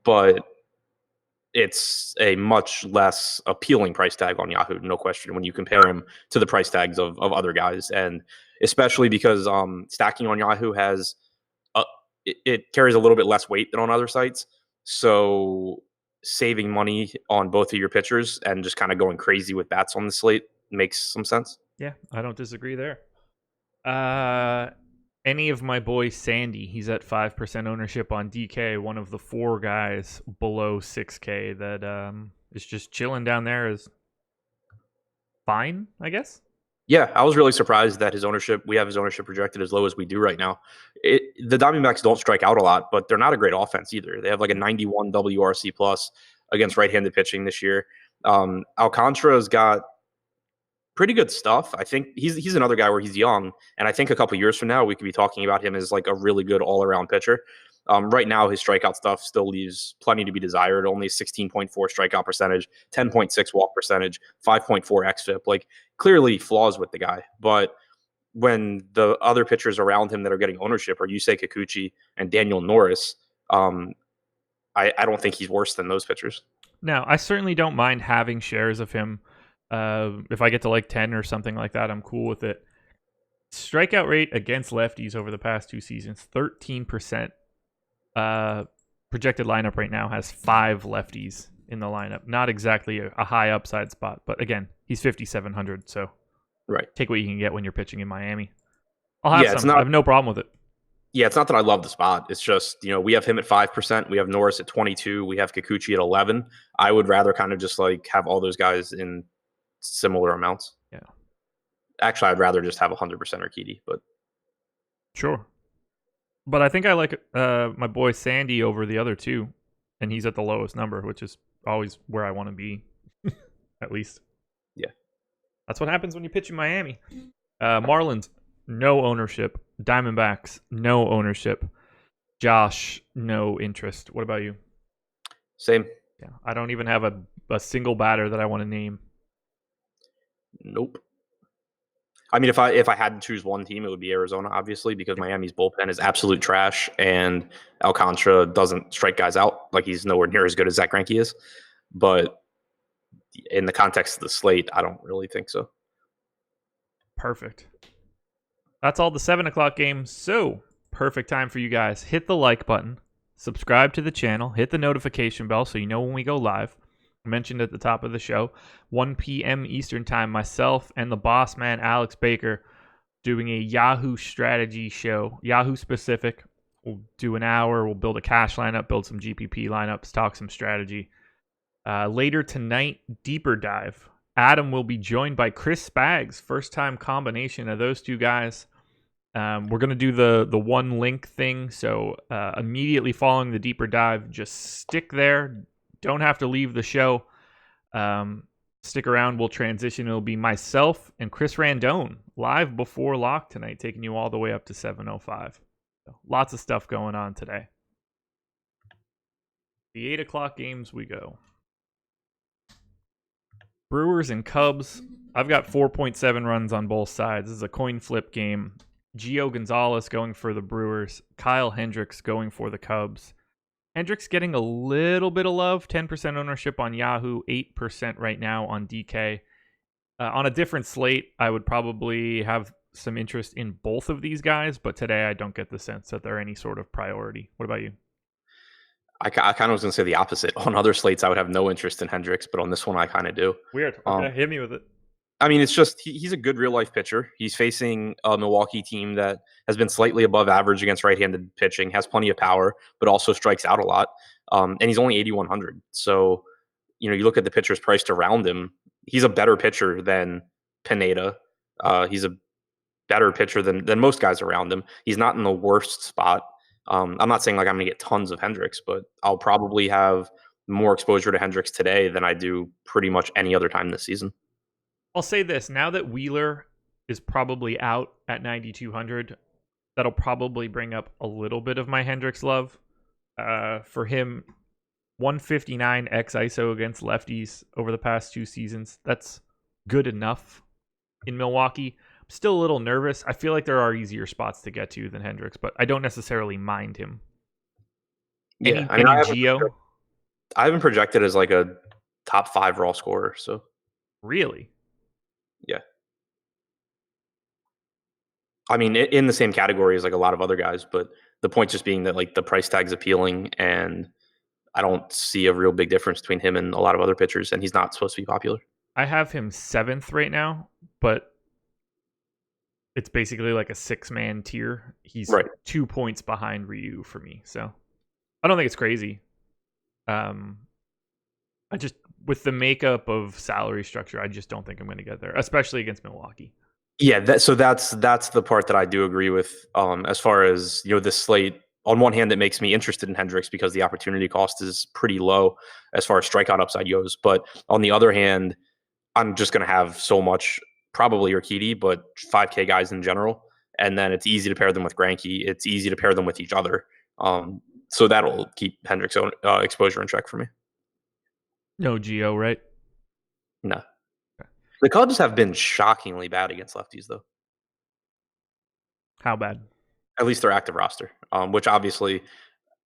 But it's a much less appealing price tag on Yahoo, no question, when you compare him to the price tags of other guys. And especially because stacking on Yahoo has it carries a little bit less weight than on other sites. So saving money on both of your pitchers and just kind of going crazy with bats on the slate makes some sense. Yeah, I don't disagree there. Any of my boy Sandy, he's at 5% ownership on DK, one of the 4 guys below 6K that is just chilling down there is fine, I guess. Yeah, I was really surprised that we have his ownership projected as low as we do right now. The Diamondbacks don't strike out a lot, but they're not a great offense either. They have like a 91 WRC plus against right-handed pitching this year. Alcantara's got pretty good stuff. I think he's another guy where he's young, and I think a couple years from now we could be talking about him as like a really good all-around pitcher. Right now, his strikeout stuff still leaves plenty to be desired. Only 16.4 strikeout percentage, 10.6 walk percentage, 5.4 xFIP. Like clearly flaws with the guy, but when the other pitchers around him that are getting ownership are Yusei Kikuchi and Daniel Norris, I don't think he's worse than those pitchers. No, I certainly don't mind having shares of him. If I get to like 10 or something like that, I'm cool with it. Strikeout rate against lefties over the past 2 seasons, 13%. Projected lineup right now has 5 lefties in the lineup. Not exactly a high upside spot, but again, he's 5,700, so right. Take what you can get when you're pitching in Miami. I'll have some. I have no problem with it. Yeah, it's not that I love the spot. It's just, we have him at 5%. We have Norris at 22. We have Kikuchi at 11. I would rather kind of just like have all those guys in similar amounts. Yeah. Actually, I'd rather just have 100% Urquidy, but sure. But I think I like my boy Sandy over the other 2, and he's at the lowest number, which is always where I want to be, at least. Yeah. That's what happens when you pitch in Miami. Marlins, no ownership. Diamondbacks, no ownership. Josh, no interest. What about you? Same. Yeah, I don't even have a single batter that I want to name. Nope. I mean, if I had to choose one team, it would be Arizona, obviously, because Miami's bullpen is absolute trash, and Alcantara doesn't strike guys out. Like, he's nowhere near as good as Zach Greinke is. But in the context of the slate, I don't really think so. Perfect. That's all the 7 o'clock games. So, perfect time for you guys. Hit the like button, subscribe to the channel, hit the notification bell so you know when we go live. I mentioned at the top of the show, 1 p.m. Eastern time, myself and the boss man, Alex Baker, doing a Yahoo strategy show, Yahoo specific. We'll do an hour. We'll build a cash lineup, build some GPP lineups, talk some strategy. Later tonight, deeper dive. Adam will be joined by Chris Spags. First time combination of those 2 guys. We're going to do the one link thing. So immediately following the deeper dive, just stick there. Don't have to leave the show. Stick around. We'll transition. It'll be myself and Chris Randone live before lock tonight, taking you all the way up to 7:05. So lots of stuff going on today. The 8 o'clock games we go. Brewers and Cubs. I've got 4.7 runs on both sides. This is a coin flip game. Gio Gonzalez going for the Brewers. Kyle Hendricks going for the Cubs. Hendricks getting a little bit of love. 10% ownership on Yahoo. 8% right now on DK. On a different slate, I would probably have some interest in both of these guys, but today I don't get the sense that they're any sort of priority. What about you? I kind of was going to say the opposite. On other slates, I would have no interest in Hendricks, but on this one, I kind of do. Weird. Okay, hit me with it. I mean, it's just he's a good real life pitcher. He's facing a Milwaukee team that has been slightly above average against right-handed pitching, has plenty of power, but also strikes out a lot. And he's only 8,100. So, you look at the pitchers priced around him. He's a better pitcher than Pineda. He's a better pitcher than most guys around him. He's not in the worst spot. I'm not saying like I'm going to get tons of Hendricks, but I'll probably have more exposure to Hendricks today than I do pretty much any other time this season. I'll say this, now that Wheeler is probably out at 9,200, that'll probably bring up a little bit of my Hendricks love. For him, 159 x ISO against lefties over the past 2 seasons. That's good enough in Milwaukee. I'm still a little nervous. I feel like there are easier spots to get to than Hendricks, but I don't necessarily mind him. Yeah, any Gio? I haven't projected as like a top 5 raw scorer. So really. Yeah. I mean, in the same category as like a lot of other guys, but the point just being that like the price tag's appealing and I don't see a real big difference between him and a lot of other pitchers, and he's not supposed to be popular. I have him 7th right now, but it's basically like a 6-man tier. He's right. 2 points behind Ryu for me, so I don't think it's crazy. I just, with the makeup of salary structure, I just don't think I'm going to get there, especially against Milwaukee. Yeah, that's the part that I do agree with. As far as this slate, on one hand, it makes me interested in Hendricks because the opportunity cost is pretty low as far as strikeout upside goes. But on the other hand, I'm just going to have so much, probably Urquidy, but 5K guys in general, and then it's easy to pair them with Greinke. It's easy to pair them with each other. So that'll keep Hendricks' exposure in check for me. No Gio, right? No. Okay. The Cubs have been shockingly bad against lefties, though. How bad? At least their active roster, which obviously,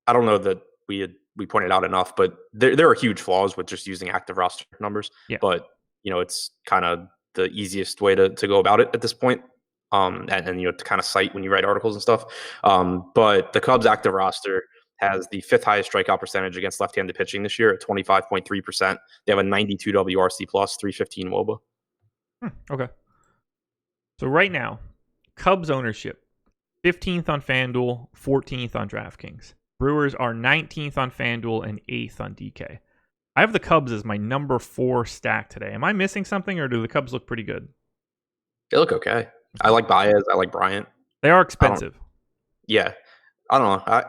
I don't know that we pointed out enough, but there are huge flaws with just using active roster numbers. Yeah. But it's kind of the easiest way to go about it at this point, and to kind of cite when you write articles and stuff. But the Cubs active roster has the 5th highest strikeout percentage against left-handed pitching this year at 25.3%. They have a 92 WRC plus, 315 WOBA. Okay. So right now, Cubs ownership, 15th on FanDuel, 14th on DraftKings. Brewers are 19th on FanDuel and 8th on DK. I have the Cubs as my number 4 stack today. Am I missing something, or do the Cubs look pretty good? They look okay. I like Baez. I like Bryant. They are expensive. I don't know.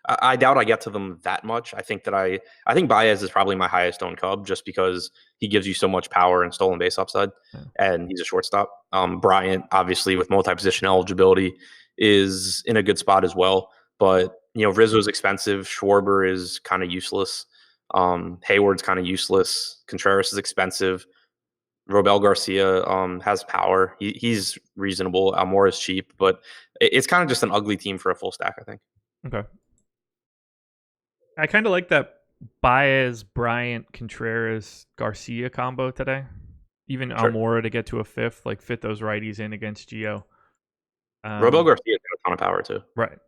I doubt I get to them that much. I think Baez is probably my highest owned Cub just because he gives you so much power and stolen base upside, and he's a shortstop. Bryant, obviously, with multi-position eligibility, is in a good spot as well. But Rizzo's expensive. Schwarber is kind of useless. Hayward's kind of useless. Contreras is expensive. Robel Garcia has power. He's reasonable. Almora is cheap, but it's kind of just an ugly team for a full stack, I think. Okay. I kind of like that Baez, Bryant, Contreras, Garcia combo today. Even sure. Almora to get to a 5th, like fit those righties in against Gio. Robel Garcia has a ton of power too. Right.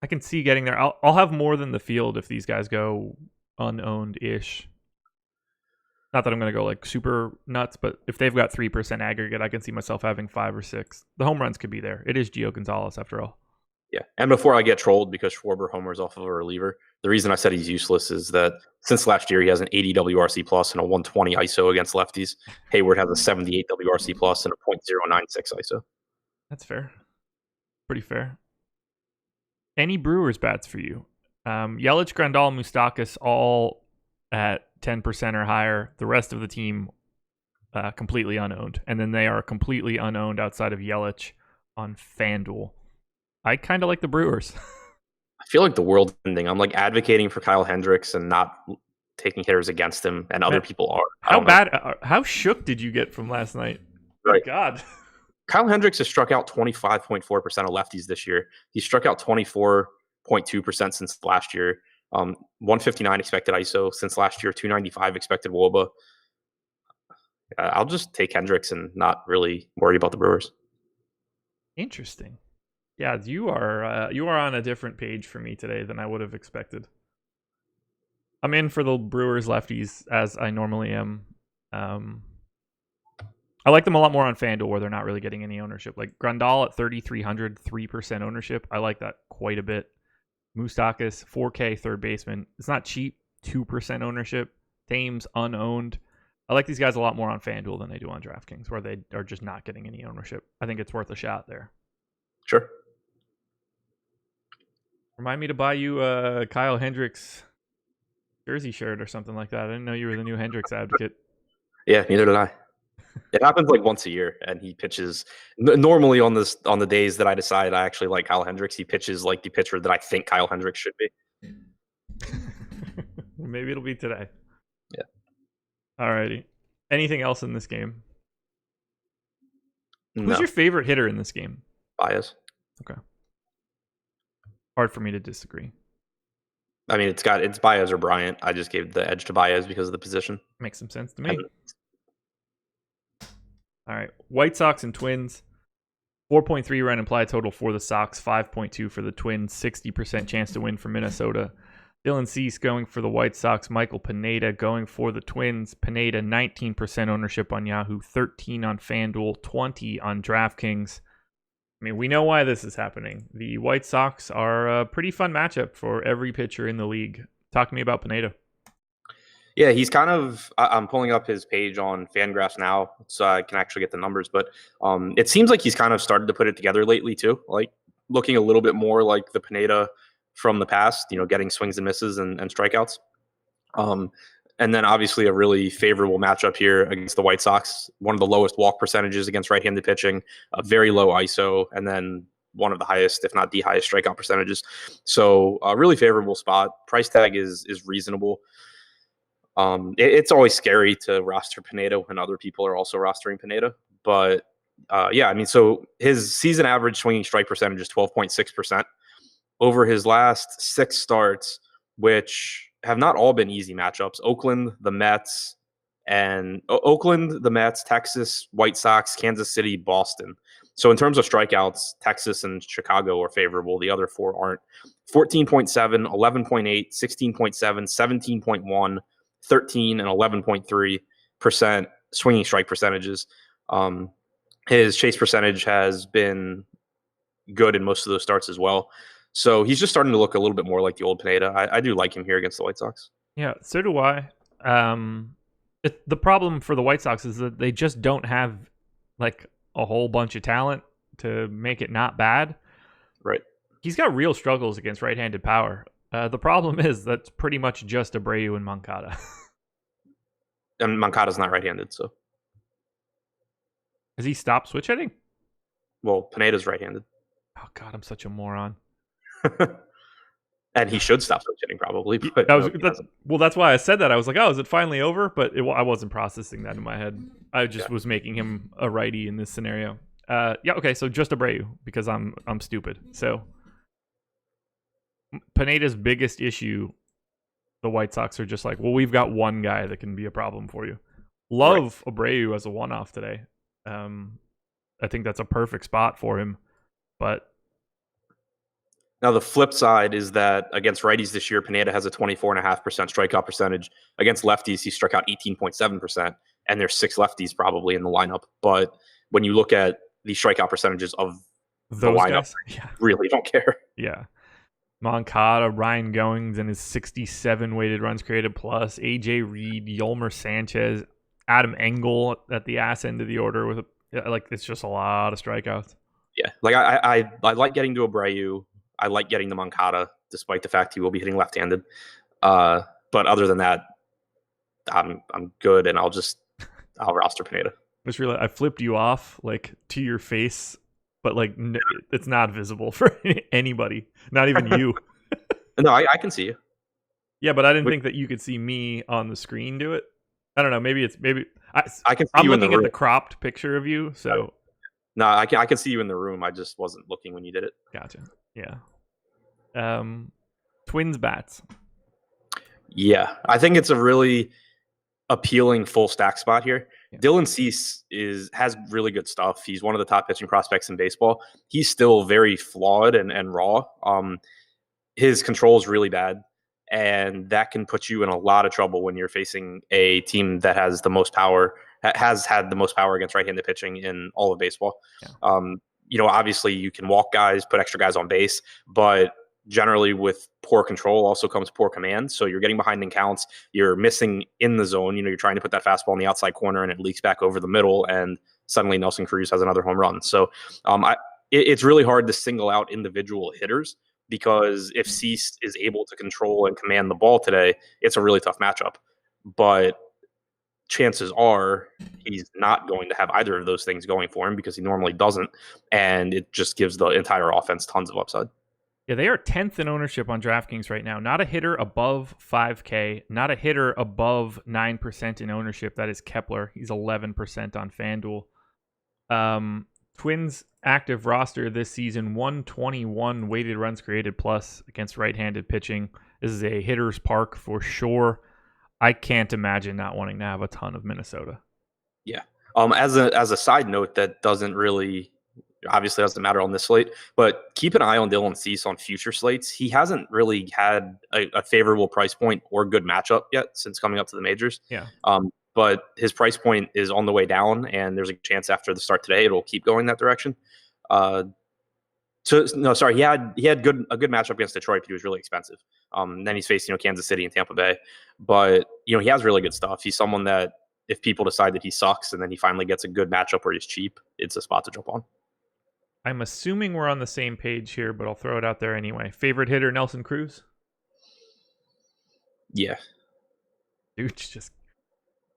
I can see getting there. I'll have more than the field if these guys go unowned-ish. Not that I'm going to go like super nuts, but if they've got 3% aggregate, I can see myself having 5 or 6. The home runs could be there. It is Gio Gonzalez after all. Yeah, and before I get trolled because Schwarber homers off of a reliever, the reason I said he's useless is that since last year he has an 80 WRC plus and a 120 ISO against lefties. Hayward has a 78 WRC plus and a .096 ISO. That's fair. Pretty fair. Any Brewers bats for you? Yelich, Grandal, Moustakas all at 10% or higher. The rest of the team completely unowned. And then they are completely unowned outside of Yelich on FanDuel. I kind of like the Brewers. I feel like the world's ending. I'm like advocating for Kyle Hendricks and not taking hitters against him, and other people are. I How don't know. bad? How shook did you get from last night? Right. Good God. Kyle Hendricks has struck out 25.4% of lefties this year. He's struck out 24.2% since last year. 159 expected ISO since last year, 295 expected WOBA. I'll just take Hendricks and not really worry about the Brewers. Interesting. Yeah, you are on a different page for me today than I would have expected. I'm in for the Brewers lefties as I normally am. I like them a lot more on FanDuel where they're not really getting any ownership. Like Grandal at 3,300, 3% ownership. I like that quite a bit. Moustakas, 4K third baseman. It's not cheap, 2% ownership. Thames, unowned. I like these guys a lot more on FanDuel than they do on DraftKings, where they are just not getting any ownership. I think it's worth a shot there. Sure. Remind me to buy you a Kyle Hendricks jersey shirt or something like that. I didn't know you were the new Hendricks advocate. Yeah, neither did I. It happens like once a year, and he pitches normally on the days that I decide I actually like Kyle Hendricks. He pitches like the pitcher that I think Kyle Hendricks should be. Maybe it'll be today. Yeah. Alrighty. Anything else in this game? No. Who's your favorite hitter in this game? Baez. Okay. Hard for me to disagree. I mean, it's Baez or Bryant. I just gave the edge to Baez because of the position. Makes some sense to me. All right. White Sox and Twins. 4.3 run implied total for the Sox, 5.2 for the Twins, 60% chance to win for Minnesota. Dylan Cease going for the White Sox. Michael Pineda going for the Twins. Pineda, 19% ownership on Yahoo, 13 on FanDuel, 20 on DraftKings. I mean, we know why this is happening. The White Sox are a pretty fun matchup for every pitcher in the league. Talk to me about Pineda. Yeah, he's kind of. I'm pulling up his page on FanGraphs now, so I can actually get the numbers. But it seems like he's kind of started to put it together lately too. Like looking a little bit more like the Pineda from the past. Getting swings and misses and strikeouts. And then obviously a really favorable matchup here against the White Sox. One of the lowest walk percentages against right-handed pitching, a very low ISO, and then one of the highest, if not the highest, strikeout percentages. So a really favorable spot. Price tag is reasonable. It's always scary to roster Pineda when other people are also rostering Pineda. But yeah, I mean, so his season average swinging strike percentage is 12.6% over his last 6 starts, which have not all been easy matchups. Oakland, the Mets, Texas, White Sox, Kansas City, Boston. So in terms of strikeouts, Texas and Chicago are favorable. The other 4 aren't. 14.7, 11.8, 16.7, 17.1, 13 and 11.3% swinging strike percentages. His chase percentage has been good in most of those starts as well. So he's just starting to look a little bit more like the old Pineda. I do like him here against the White Sox. Yeah, so do I. The problem for the White Sox is that they just don't have like a whole bunch of talent to make it not bad. Right. He's got real struggles against right-handed power. The problem is that's pretty much just Abreu and Moncada. And Moncada's not right-handed, so. Has he stopped switch hitting? Well, Pineda's right-handed. Oh, God, I'm such a moron. And he should stop switch hitting probably. But that's why I said that. I was like, oh, is it finally over? But I wasn't processing that in my head. I just was making him a righty in this scenario. Yeah, okay, so just Abreu because I'm stupid. So Pineda's biggest issue, the White Sox are just like, well, we've got one guy that can be a problem for you. Love Abreu as a one-off today. I think that's a perfect spot for him. But now the flip side is that against righties this year, Pineda has a 24.5% strikeout percentage. Against lefties, he struck out 18.7%, and there's 6 lefties probably in the lineup. But when you look at the strikeout percentages of the lineup, really don't care. Yeah. Moncada, Ryan Goings and his 67 weighted runs created plus, AJ Reed, Yolmer Sanchez, Adam Engel at the ass end of the order with it's just a lot of strikeouts. Yeah, like I like getting to Abreu. I like getting to Moncada, despite the fact he will be hitting left-handed. But other than that, I'm good, and I'll roster Pineda. I flipped you off like to your face but like it's not visible for anybody, not even you. No, I can see you. Yeah, but I didn't think that you could see me on the screen do it. I don't know. Maybe I can see I'm you in the looking at room. the cropped picture of you. So No, I can see you in the room. I just wasn't looking when you did it. gotcha. Yeah. Twins bats. Yeah, I think it's a really appealing full stack spot here. Yeah. Dylan Cease has really good stuff. He's one of the top pitching prospects in baseball. He's still very flawed and raw. His control is really bad, and that can put you in a lot of trouble when you're facing a team that has the most power, has had the most power against right-handed pitching in all of baseball. Yeah. Obviously you can walk guys, put extra guys on base, but generally with poor control also comes poor command. So you're getting behind in counts, you're missing in the zone. You're trying to put that fastball in the outside corner and it leaks back over the middle, and suddenly Nelson Cruz has another home run. So it's really hard to single out individual hitters, because if Cease is able to control and command the ball today, it's a really tough matchup. But chances are he's not going to have either of those things going for him, because he normally doesn't, and it just gives the entire offense tons of upside. Yeah, they are 10th in ownership on DraftKings right now. Not a hitter above 5K, not a hitter above 9% in ownership. That is Kepler. He's 11% on FanDuel. Twins active roster this season, 121 weighted runs created plus against right-handed pitching. This is a hitter's park for sure. I can't imagine not wanting to have a ton of Minnesota. Yeah. As a side note, that doesn't matter on this slate, but keep an eye on Dylan Cease on future slates. He hasn't really had a favorable price point or good matchup yet since coming up to the majors. Yeah. But his price point is on the way down, and there's a chance after the start today it'll keep going that direction. He had a good matchup against Detroit, but he was really expensive. Then he's faced Kansas City and Tampa Bay, but he has really good stuff. He's someone that if people decide that he sucks and then he finally gets a good matchup where he's cheap, it's a spot to jump on. I'm assuming we're on the same page here, but I'll throw it out there anyway. Favorite hitter, Nelson Cruz? Yeah. Dude,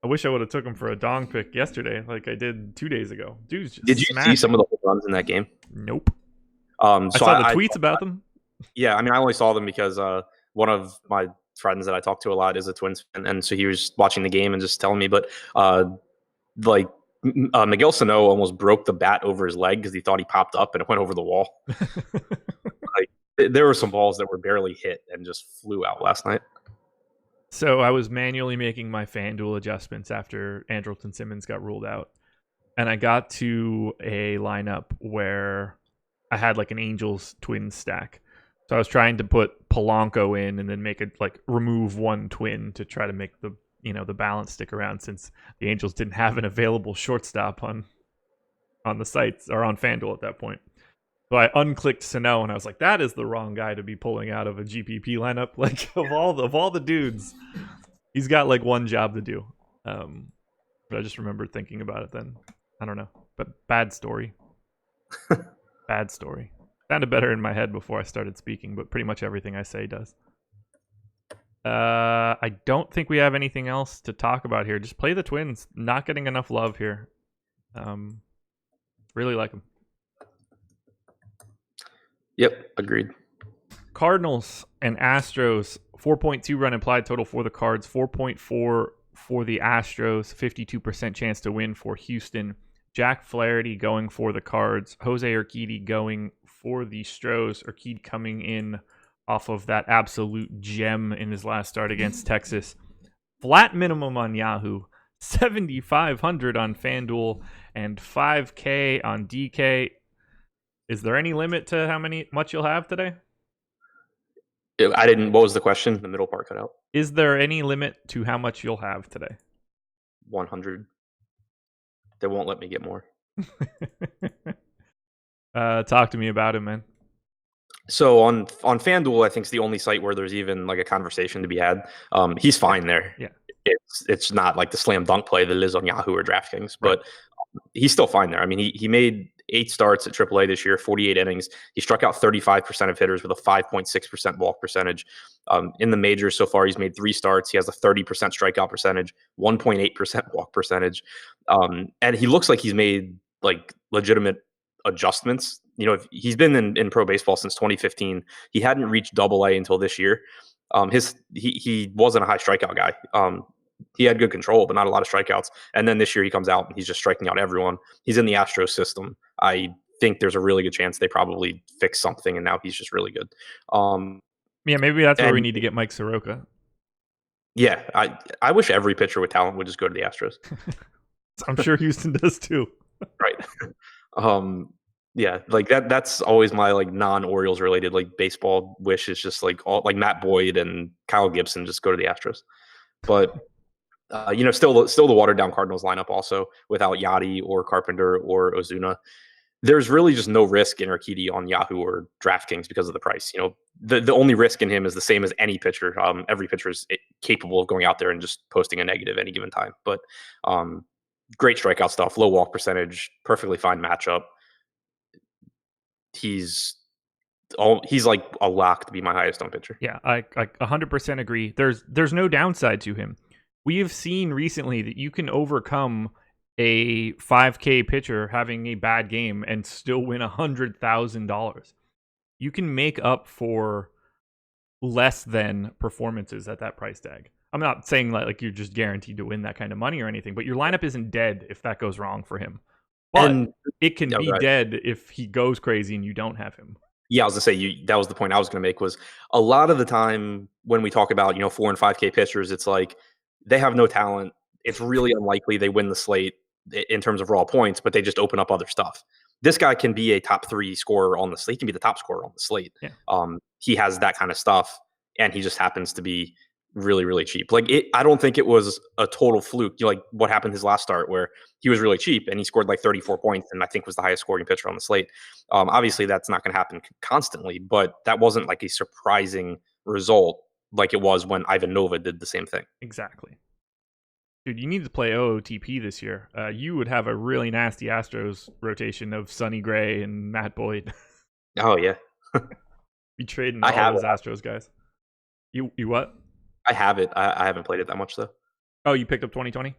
I wish I would have took him for a dong pick yesterday, like I did 2 days ago. Dude's just Did you see some of the home runs in that game? Nope. So I saw the tweets about them. Yeah, I mean, I only saw them because one of my friends that I talk to a lot is a Twins fan, and so he was watching the game and just telling me. But Miguel Sano almost broke the bat over his leg because he thought he popped up and it went over the wall. There were some balls that were barely hit and just flew out last night. So I was manually making my FanDuel adjustments after Andrelton Simmons got ruled out, and I got to a lineup where I had like an Angels Twins stack. So I was trying to put Polanco in and then make it like remove one Twin to try to make the balance stick around, since the Angels didn't have an available shortstop on the sites or on FanDuel at that point. So I unclicked Sano and I was like, that is the wrong guy to be pulling out of a GPP lineup. Like of all the dudes, he's got like one job to do. But I just remembered thinking about it then. I don't know, but bad story. Bad story. Sounded better in my head before I started speaking, but pretty much everything I say does. I don't think we have anything else to talk about here. Just play the Twins. Not getting enough love here. Really like them. Yep, agreed. Cardinals and Astros, 4.2 run implied total for the Cards, 4.4 for the Astros, 52% chance to win for Houston. Jack Flaherty going for the Cards, Jose Urquidy going for the Stros. Urquidy coming in off of that absolute gem in his last start against Texas. Flat minimum on Yahoo, 7,500 on FanDuel, and 5K on DK. Is there any limit to how much you'll have today? I didn't. What was the question? The middle part cut out. Is there any limit to how much you'll have today? 100. They won't let me get more. Talk to me about it, man. So on FanDuel, I think it's the only site where there's even like a conversation to be had. He's fine there. Yeah. It's not like the slam dunk play that is on Yahoo or DraftKings, but he's still fine there. I mean, he made 8 starts at AAA this year, 48 innings. He struck out 35% of hitters with a 5.6% walk percentage. In the majors so far, he's made 3 starts. He has a 30% strikeout percentage, 1.8% walk percentage. And he looks like he's made like legitimate adjustments. If he's been in pro baseball since 2015. He hadn't reached Double A until this year. He wasn't a high strikeout guy. He had good control, but not a lot of strikeouts. And then this year he comes out and he's just striking out everyone. He's in the Astros system. I think there's a really good chance they probably fix something, and now he's just really good. Yeah, maybe that's where we need to get Mike Soroka. Yeah, I wish every pitcher with talent would just go to the Astros. I'm sure Houston does too. Right. Yeah, like that's always my like non-Orioles related like baseball wish is just like all like Matt Boyd and Kyle Gibson just go to the Astros. But still the watered down Cardinals lineup also without Yachty or Carpenter or Ozuna. There's really just no risk in Urquidy on Yahoo or DraftKings because of the price. The only risk in him is the same as any pitcher. Every pitcher is capable of going out there and just posting a negative any given time. But great strikeout stuff, low walk percentage, perfectly fine matchup. He's like a lock to be my highest owned pitcher. Yeah, I 100% agree. There's no downside to him. We have seen recently that you can overcome a 5K pitcher having a bad game and still win $100,000. You can make up for less than performances at that price tag. I'm not saying like you're just guaranteed to win that kind of money or anything, but your lineup isn't dead if that goes wrong for him. But it can be dead if he goes crazy and you don't have him. Yeah, I was gonna say that was the point I was gonna make. Was a lot of the time when we talk about 4 and 5K pitchers, it's like they have no talent. It's really unlikely they win the slate in terms of raw points, but they just open up other stuff. This guy can be a top 3 scorer on the slate. He can be the top scorer on the slate. Yeah. He has that kind of stuff, and he just happens to be really, really cheap. Like I don't think it was a total fluke. Like what happened his last start where he was really cheap and he scored like 34 points and I think was the highest scoring pitcher on the slate. Obviously that's not going to happen constantly, but that wasn't like a surprising result like it was when Ivan Nova did the same thing. Exactly. Dude, you need to play OOTP this year. You would have a really nasty Astros rotation of Sonny Gray and Matt Boyd. Oh yeah. Be trading all those Astros guys. You what? I have it. I haven't played it that much though. Oh, you picked up 2020?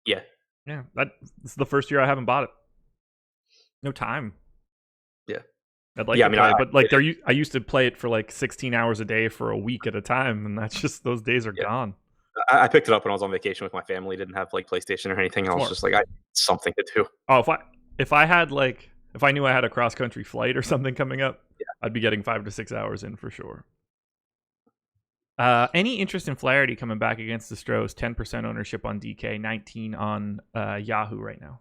Yeah. Yeah. This is the first year I haven't bought it. No time. Yeah. I'd like to play it, but like I used to play it for like 16 hours a day for a week at a time, and that's just those days are gone. I picked it up when I was on vacation with my family. Didn't have like PlayStation or anything. I was just like, I need something to do. Oh, if I knew I had a cross country flight or something coming up, I'd be getting 5 to 6 hours in for sure. Any interest in Flaherty coming back against the Astros? 10% ownership on DK, 19 on Yahoo right now.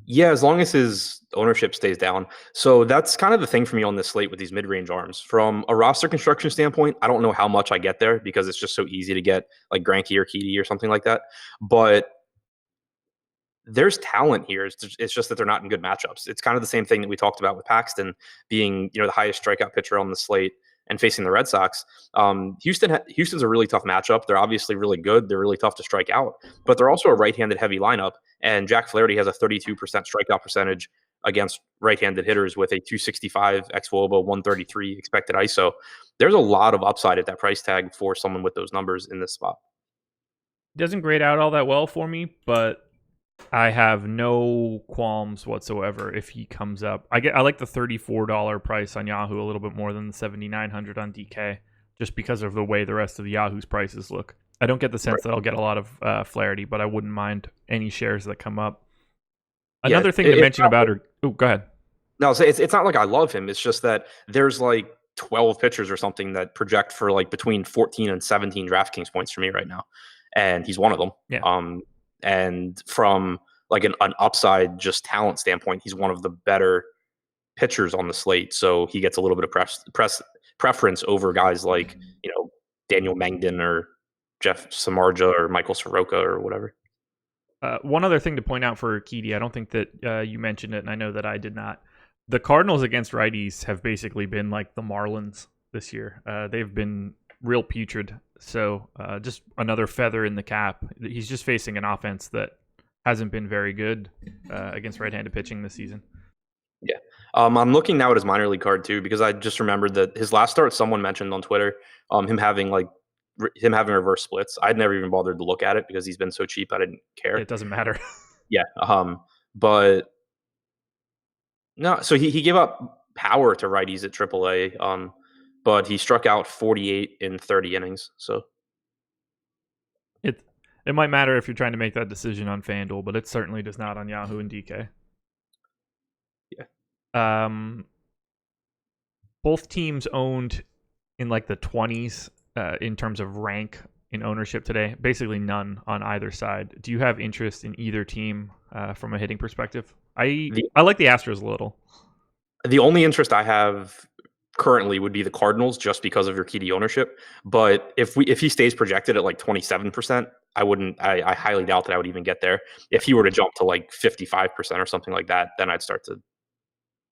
Yeah, as long as his ownership stays down. So that's kind of the thing for me on this slate with these mid-range arms. From a roster construction standpoint, I don't know how much I get there because it's just so easy to get like Greinke or Keedy or something like that. But there's talent here. It's just that they're not in good matchups. It's kind of the same thing that we talked about with Paxton being, the highest strikeout pitcher on the slate and facing the Red Sox. Houston's a really tough matchup. They're obviously really good. They're really tough to strike out, but they're also a right-handed heavy lineup. And Jack Flaherty has a 32% strikeout percentage against right-handed hitters with a 265 xWOBA, 133 expected ISO. There's a lot of upside at that price tag for someone with those numbers in this spot. Doesn't grade out all that well for me, but I have no qualms whatsoever if he comes up. I like the $34 price on Yahoo a little bit more than the $7,900 on DK, just because of the way the rest of the Yahoo's prices look. I don't get the sense that I'll get a lot of Flaherty, but I wouldn't mind any shares that come up. Another thing to mention about her. Oh, go ahead. No, it's not like I love him. It's just that there's like 12 pitchers or something that project for like between 14 and 17 DraftKings points for me right now, and he's one of them. Yeah. And from like an upside, just talent standpoint, he's one of the better pitchers on the slate. So he gets a little bit of preference over guys like, Daniel Mengden or Jeff Samardzija or Michael Soroka or whatever. One other thing to point out for Keedy, I don't think that you mentioned it, and I know that I did not. The Cardinals against righties have basically been like the Marlins this year. They've been real putrid. So just another feather in the cap. He's just facing an offense that hasn't been very good against right-handed pitching this season. Yeah. I'm looking now at his minor league card too, because I just remembered that his last start, someone mentioned on Twitter, him having reverse splits. I'd never even bothered to look at it because he's been so cheap. I didn't care. It doesn't matter. Yeah. But No, so he gave up power to righties at AAA, but he struck out 48 in 30 innings. So It might matter if you're trying to make that decision on FanDuel, but it certainly does not on Yahoo and DK. yeah, Both teams owned in like the 20s in terms of rank in ownership today. Basically none on either side. Do you have interest in either team from a hitting perspective? I like the Astros a little. The only interest I have currently would be the Cardinals, just because of your KD ownership. But if he stays projected at like 27%, I highly doubt that I would even get there. If he were to jump to like 55% or something like that, then I'd start to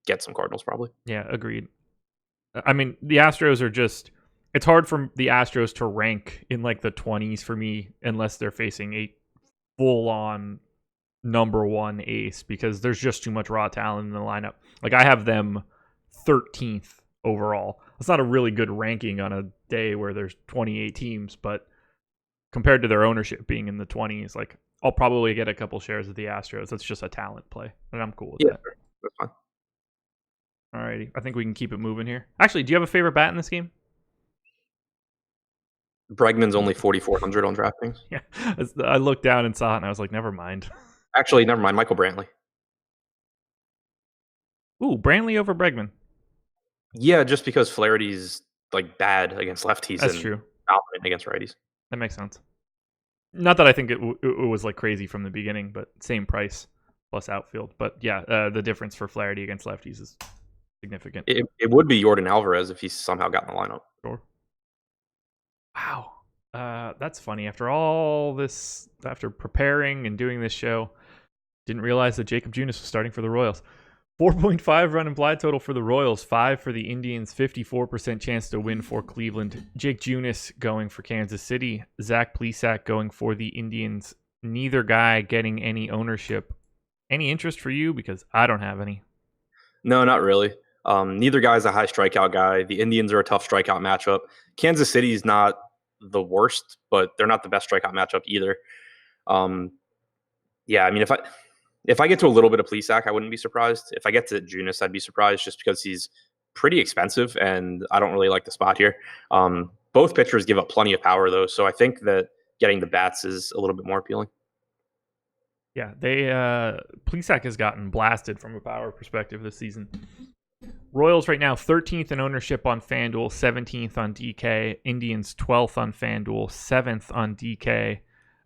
get some Cardinals probably. Yeah, agreed. I mean, the Astros are just, it's hard for the Astros to rank in like the 20s for me unless they're facing a full on number one ace, because there's just too much raw talent in the lineup. Like I have them 13th overall. It's not a really good ranking on a day where there's 28 teams, but compared to their ownership being in the 20s, like I'll probably get a couple shares of the Astros. That's just a talent play, and I'm cool with that. Sure. That's fine. Alrighty, I think we can keep it moving here. Actually, do you have a favorite bat in this game? Bregman's only 4,400 on DraftKings. Yeah, I looked down and saw it, and I was like, never mind. Actually, never mind. Michael Brantley. Ooh, Brantley over Bregman. Yeah, just because Flaherty's like bad against lefties. That's and true. Dominant against righties. That makes sense. Not that I think it was like crazy from the beginning, but same price plus outfield. But yeah, the difference for Flaherty against lefties is significant. It would be Yordan Alvarez if he somehow got in the lineup. Sure. Wow. That's funny. After all this, after preparing and doing this show, didn't realize that Jacob Junis was starting for the Royals. 4.5 run implied total for the Royals, 5 for the Indians, 54% chance to win for Cleveland. Jake Junis going for Kansas City, Zach Plesac going for the Indians. Neither guy getting any ownership. Any interest for you? Because I don't have any. No, not really. Neither guy's a high strikeout guy. The Indians are a tough strikeout matchup. Kansas City's not the worst, but they're not the best strikeout matchup either. Yeah, I mean, if I get to a little bit of Plesac, I wouldn't be surprised. If I get to Junis, I'd be surprised, just because he's pretty expensive, and I don't really like the spot here. Both pitchers give up plenty of power, though, so I think that getting the bats is a little bit more appealing. Yeah, Plesac has gotten blasted from a power perspective this season. Royals right now 13th in ownership on FanDuel, 17th on DK. Indians 12th on FanDuel, 7th on DK.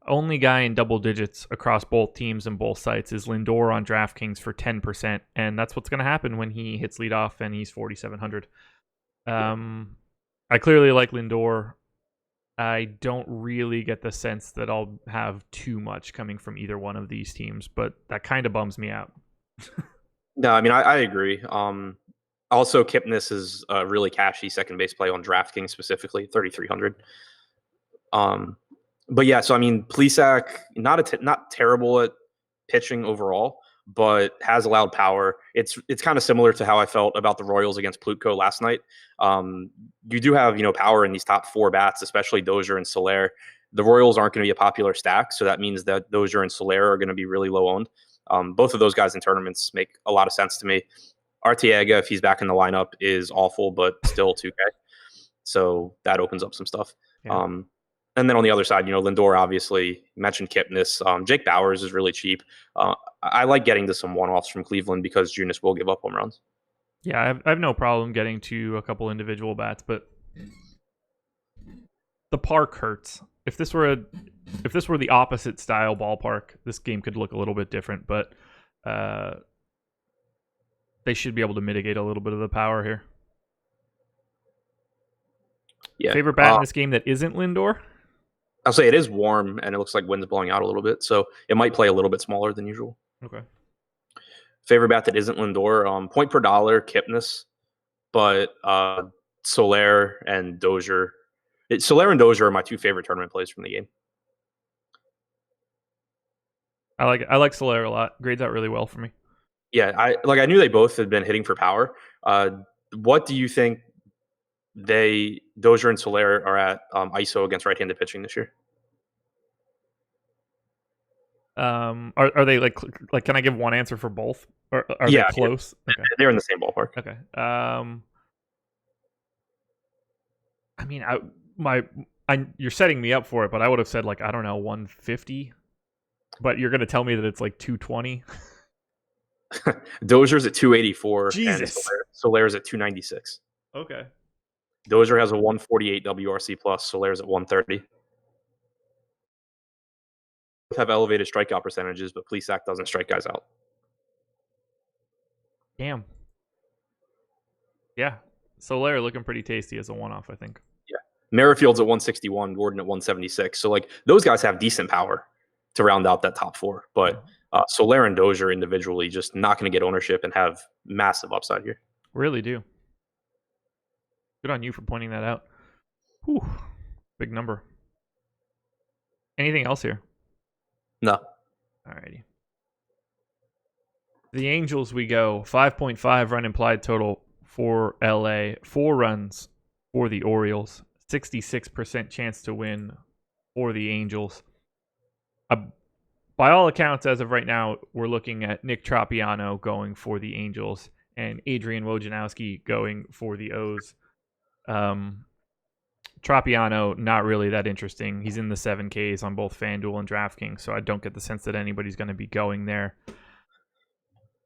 Only guy in double digits across both teams and both sites is Lindor on DraftKings for 10%, and that's what's going to happen when he hits leadoff and he's 4,700. I clearly like Lindor. I don't really get the sense that I'll have too much coming from either one of these teams, but that kind of bums me out. No, I mean, I agree. Also, Kipnis is a really cashy second base play on DraftKings, specifically 3,300. But yeah, so I mean, Plesac not terrible at pitching overall, but has allowed power. It's kind of similar to how I felt about the Royals against Plutko last night. You do have power in these top four bats, especially Dozier and Soler. The Royals aren't going to be a popular stack, so that means that Dozier and Soler are going to be really low owned. Both of those guys in tournaments make a lot of sense to me. Arteaga, if he's back in the lineup, is awful, but still 2K. So that opens up some stuff. Yeah. And then on the other side, Lindor, obviously, you mentioned Kipnis. Jake Bauers is really cheap. I like getting to some one-offs from Cleveland because Junis will give up home runs. Yeah, I have no problem getting to a couple individual bats, but the park hurts. If this were the opposite style ballpark, this game could look a little bit different, but they should be able to mitigate a little bit of the power here. Yeah. Favorite bat in this game that isn't Lindor? I'll say it is warm, and it looks like wind's blowing out a little bit, so it might play a little bit smaller than usual. Okay. Favorite bat that isn't Lindor, point per dollar, Kipnis, but Soler and Dozier. Soler and Dozier are my two favorite tournament plays from the game. I like Soler a lot. Grades out really well for me. Yeah, I knew they both had been hitting for power. What do you think Dozier and Soler are at ISO against right-handed pitching this year? Are they like can I give one answer for both? Or are they Yeah, close? Okay. they're in the same ballpark. Okay. I mean, you're setting me up for it, but I would have said like I don't know 150. But you're gonna tell me that it's like 220. Dozier's at 284 Jesus. and Solaire's at 296. Okay. Dozier has a 148 WRC plus. Solaire's at 130. Both have elevated strikeout percentages, but Plesac doesn't strike guys out. Damn. Yeah. Soler looking pretty tasty as a one-off, I think. Yeah. Merrifield's at 161, Gordon at 176. So like those guys have decent power to round out that top four. But Soler and Dozier individually just not going to get ownership and have massive upside here. Really do. Good on you for pointing that out. Whew. Big number. Anything else here? No. Alrighty. The Angels, we go 5.5 run implied total for LA, 4 runs for the Orioles, 66% chance to win for the Angels. By all accounts, as of right now, we're looking at Nick Tropiano going for the Angels and Adrian Wojnarowski going for the O's. Tropiano, not really that interesting. He's in the 7Ks on both FanDuel and DraftKings, so I don't get the sense that anybody's going to be going there.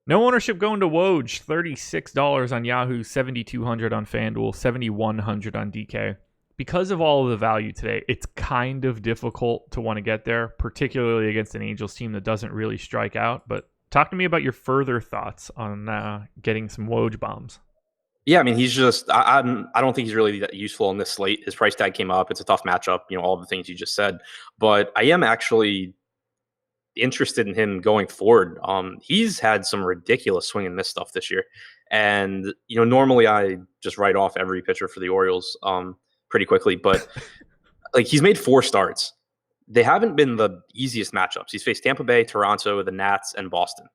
No ownership going to Woj, $36 on Yahoo, $7,200 on FanDuel, $7,100 on DK. Because of all of the value today, it's kind of difficult to want to get there, particularly against an Angels team that doesn't really strike out. But talk to me about your further thoughts on getting some Woj bombs. Yeah, I mean, he's just I don't think he's really that useful in this slate. His price tag came up. It's a tough matchup, all the things you just said. But I am actually interested in him going forward. He's had some ridiculous swing and miss stuff this year. And, normally I just write off every pitcher for the Orioles pretty quickly. But like he's made 4 starts. They haven't been the easiest matchups. He's faced Tampa Bay, Toronto, the Nats, and Boston.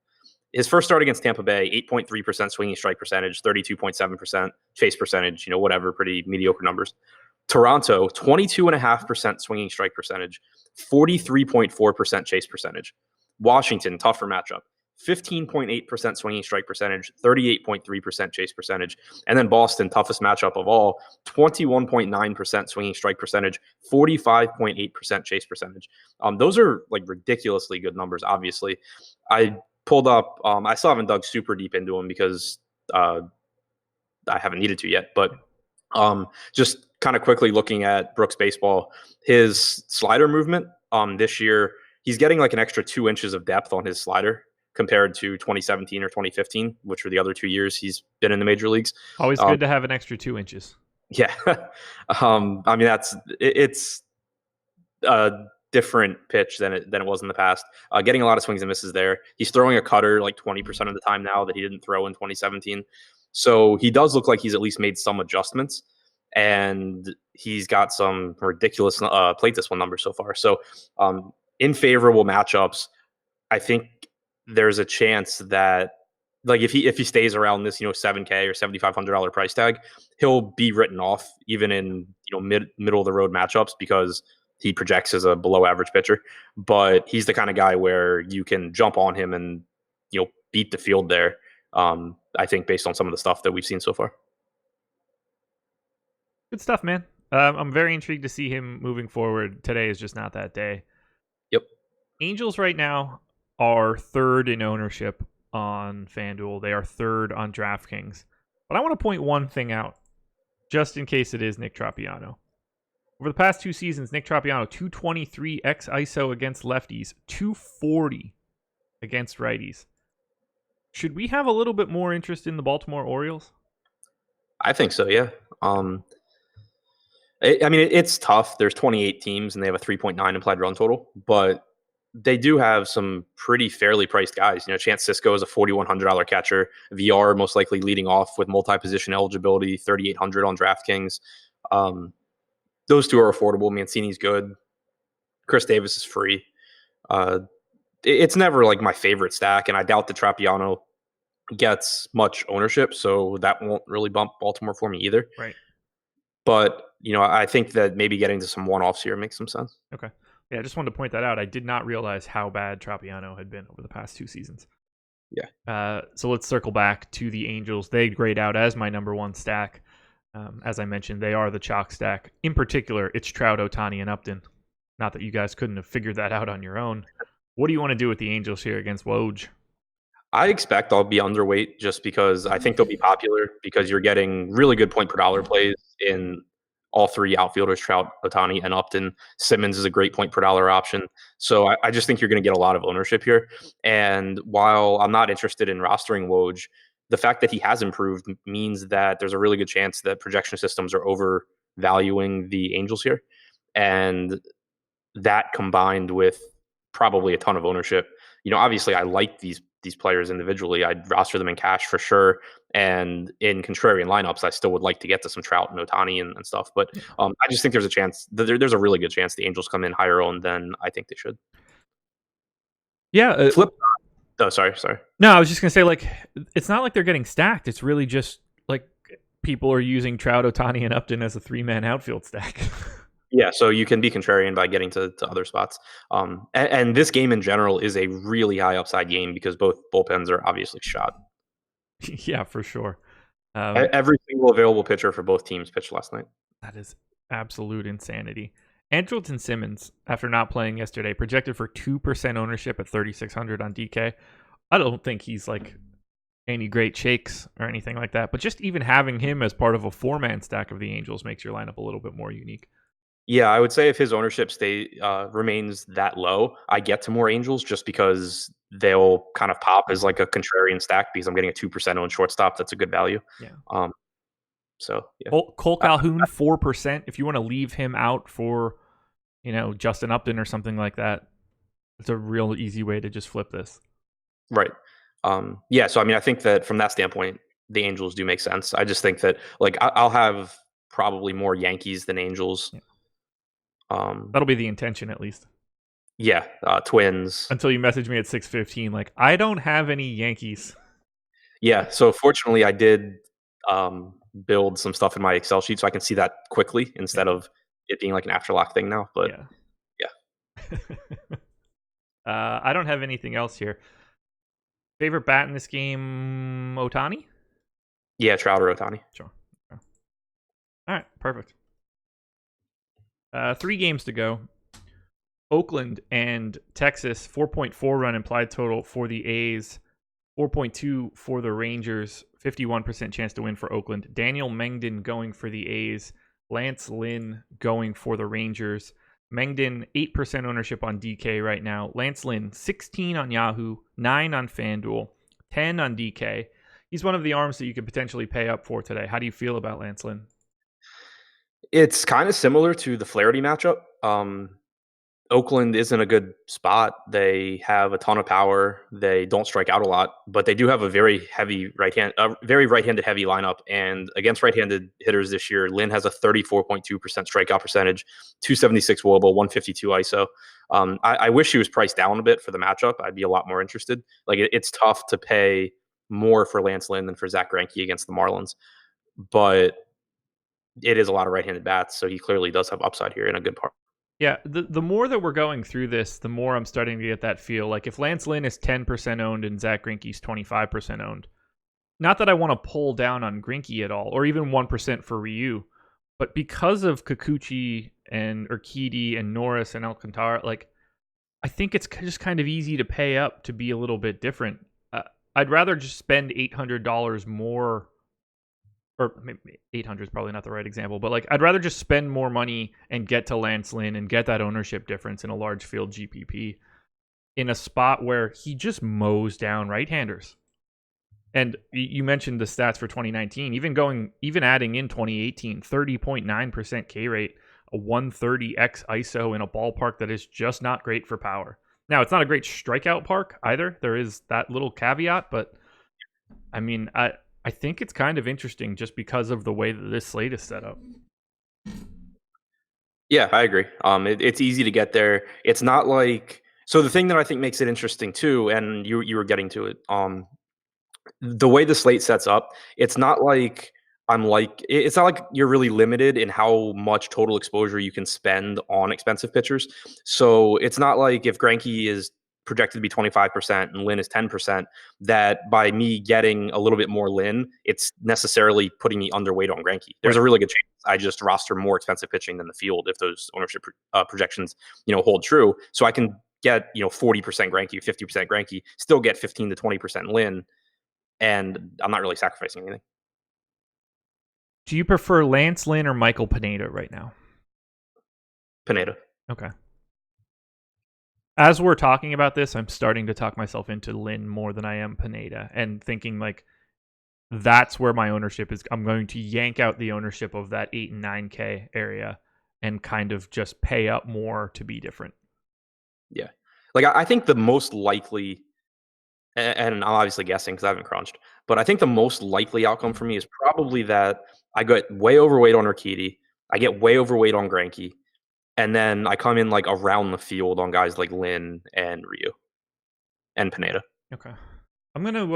His first start against Tampa Bay, 8.3% swinging strike percentage, 32.7% chase percentage, whatever, pretty mediocre numbers. Toronto, 22.5% swinging strike percentage, 43.4% chase percentage. Washington, tougher matchup, 15.8% swinging strike percentage, 38.3% chase percentage. And then Boston, toughest matchup of all, 21.9% swinging strike percentage, 45.8% chase percentage. Those are like ridiculously good numbers, obviously. I pulled up, I still haven't dug super deep into them because I haven't needed to yet, but just kind of quickly looking at Brooks baseball, his slider movement this year, he's getting like an extra 2 inches of depth on his slider compared to 2017 or 2015, which were the other 2 years he's been in the major leagues. Always good to have an extra 2 inches. Yeah. I mean, it's a different pitch than it was in the past. Getting a lot of swings and misses there. He's throwing a cutter like 20% of the time now that he didn't throw in 2017. So he does look like he's at least made some adjustments, and he's got some ridiculous plate discipline numbers so far. So in favorable matchups, I think there's a chance that like if he stays around this $7K or $7,500 price tag, he'll be written off even in middle of the road matchups because he projects as a below average pitcher. But he's the kind of guy where you can jump on him and beat the field there. I think based on some of the stuff that we've seen so far. Good stuff, man. I'm very intrigued to see him moving forward. Today is just not that day. Yep. Angels right now are 3rd in ownership on FanDuel. They are 3rd on DraftKings. But I want to point one thing out, just in case it is Nick Tropiano. Over the past 2 seasons, Nick Tropiano, 223 x ISO against lefties, 240 against righties. Should we have a little bit more interest in the Baltimore Orioles? I think so, yeah. I mean, it's tough. There's 28 teams, and they have a 3.9 implied run total, but they do have some pretty fairly priced guys. Chance Sisco is a $4,100 catcher. VR most likely leading off with multi-position eligibility, $3,800 on DraftKings. Those 2 are affordable. Mancini's good. Chris Davis is free. It's never like my favorite stack, and I doubt that Tropiano gets much ownership, so that won't really bump Baltimore for me either. Right. But, I think that maybe getting to some one-offs here makes some sense. Okay. Yeah, I just wanted to point that out. I did not realize how bad Tropiano had been over the past 2 seasons. Yeah. So let's circle back to the Angels. They grade out as my number one stack. As I mentioned, they are the chalk stack. In particular, it's Trout, Ohtani, and Upton. Not that you guys couldn't have figured that out on your own. What do you want to do with the Angels here against Woj? I expect I'll be underweight just because I think they'll be popular because you're getting really good point per dollar plays in all three outfielders, Trout, Ohtani, and Upton. Simmons is a great point per dollar option. So I just think you're going to get a lot of ownership here. And while I'm not interested in rostering Woj, the fact that he has improved means that there's a really good chance that projection systems are overvaluing the Angels here. And that combined with probably a ton of ownership. Obviously I like these players individually. I'd roster them in cash for sure. And in contrarian lineups, I still would like to get to some Trout and Ohtani and stuff. But I just think there's a chance, there's a really good chance the Angels come in higher owned than I think they should. Yeah. Flip. Oh, sorry. No, I was just going to say, like, it's not like they're getting stacked. It's really just like people are using Trout, Ohtani, and Upton as a 3-man outfield stack. Yeah, so you can be contrarian by getting to other spots. And this game in general is a really high upside game because both bullpens are obviously shot. Yeah, for sure. Every single available pitcher for both teams pitched last night. That is absolute insanity. Andrelton Simmons, after not playing yesterday, projected for 2% ownership at 3,600 on DK. I don't think he's like any great shakes or anything like that, but just even having him as part of a 4-man stack of the Angels makes your lineup a little bit more unique. Yeah, I would say if his ownership remains that low, I get to more Angels just because they'll kind of pop as like a contrarian stack because I'm getting a 2% owned shortstop. That's a good value. Yeah. So yeah. Cole Calhoun 4%. If you want to leave him out for, Justin Upton or something like that, it's a real easy way to just flip this. Right. Yeah. So I mean, I think that from that standpoint, the Angels do make sense. I just think that like I'll have probably more Yankees than Angels. Yeah. That'll be the intention, at least. Yeah, Twins. Until you message me at 6:15, like, I don't have any Yankees. Yeah, so fortunately, I did build some stuff in my Excel sheet so I can see that quickly instead of it being like an afterlock thing now. But yeah. I don't have anything else here. Favorite bat in this game, Ohtani? Yeah, Trout or Ohtani. Sure. All right, perfect. 3 games to go. Oakland and Texas, 4.4 run implied total for the A's, 4.2 for the Rangers, 51% chance to win for Oakland. Daniel Mengden going for the A's, Lance Lynn going for the Rangers. Mengden, 8% ownership on DK right now. Lance Lynn, 16 on Yahoo, 9 on FanDuel, 10 on DK. He's one of the arms that you could potentially pay up for today. How do you feel about Lance Lynn? It's kind of similar to the Flaherty matchup. Oakland is in a good spot. They have a ton of power. They don't strike out a lot, but they do have a very right-handed heavy lineup. And against right-handed hitters this year, Lynn has a 34.2% strikeout percentage, 276 WOBA, 152 ISO. I wish he was priced down a bit for the matchup. I'd be a lot more interested. Like it's tough to pay more for Lance Lynn than for Zach Greinke against the Marlins, but it is a lot of right-handed bats, so he clearly does have upside here in a good part. Yeah, the more that we're going through this, the more I'm starting to get that feel. Like if Lance Lynn is 10% owned and Zach Greinke's 25% owned, not that I want to pull down on Greinke at all, or even 1% for Ryu, but because of Kikuchi and Urquidy and Norris and Alcantara, like I think it's just kind of easy to pay up to be a little bit different. I'd rather just spend $800 more. Or maybe 800 is probably not the right example, but like I'd rather just spend more money and get to Lance Lynn and get that ownership difference in a large field GPP in a spot where he just mows down right-handers. And you mentioned the stats for 2019, even adding in 2018, 30.9% K rate, a 130x ISO in a ballpark that is just not great for power. Now, it's not a great strikeout park either. There is that little caveat, but I mean, I think it's kind of interesting just because of the way that this slate is set up. Yeah, I agree. It's easy to get there. It's not like so. The thing that I think makes it interesting too, and you were getting to it. The way the slate sets up, it's not like I'm like, it's not like you're really limited in how much total exposure you can spend on expensive pitchers. So it's not like if Greinke is projected to be 25% and Lynn is 10%, that by me getting a little bit more Lynn, it's necessarily putting me underweight on Greinke. There's Right. a really good chance I just roster more expensive pitching than the field if those ownership projections, hold true. So I can get, 40% Greinke, 50% Greinke, still get 15 to 20% Lynn, and I'm not really sacrificing anything. Do you prefer Lance Lynn or Michael Pineda right now? Pineda. Okay. As we're talking about this, I'm starting to talk myself into Lynn more than I am Pineda, and thinking like that's where my ownership is. I'm going to yank out the ownership of that 8 and 9K area and kind of just pay up more to be different. Yeah. Like, I think the most likely, and I'm obviously guessing because I haven't crunched, but I think the most likely outcome for me is probably that I get way overweight on Urquidy, I get way overweight on Greinke, and then I come in like around the field on guys like Lynn and Ryu and Pineda. Okay. I'm going to,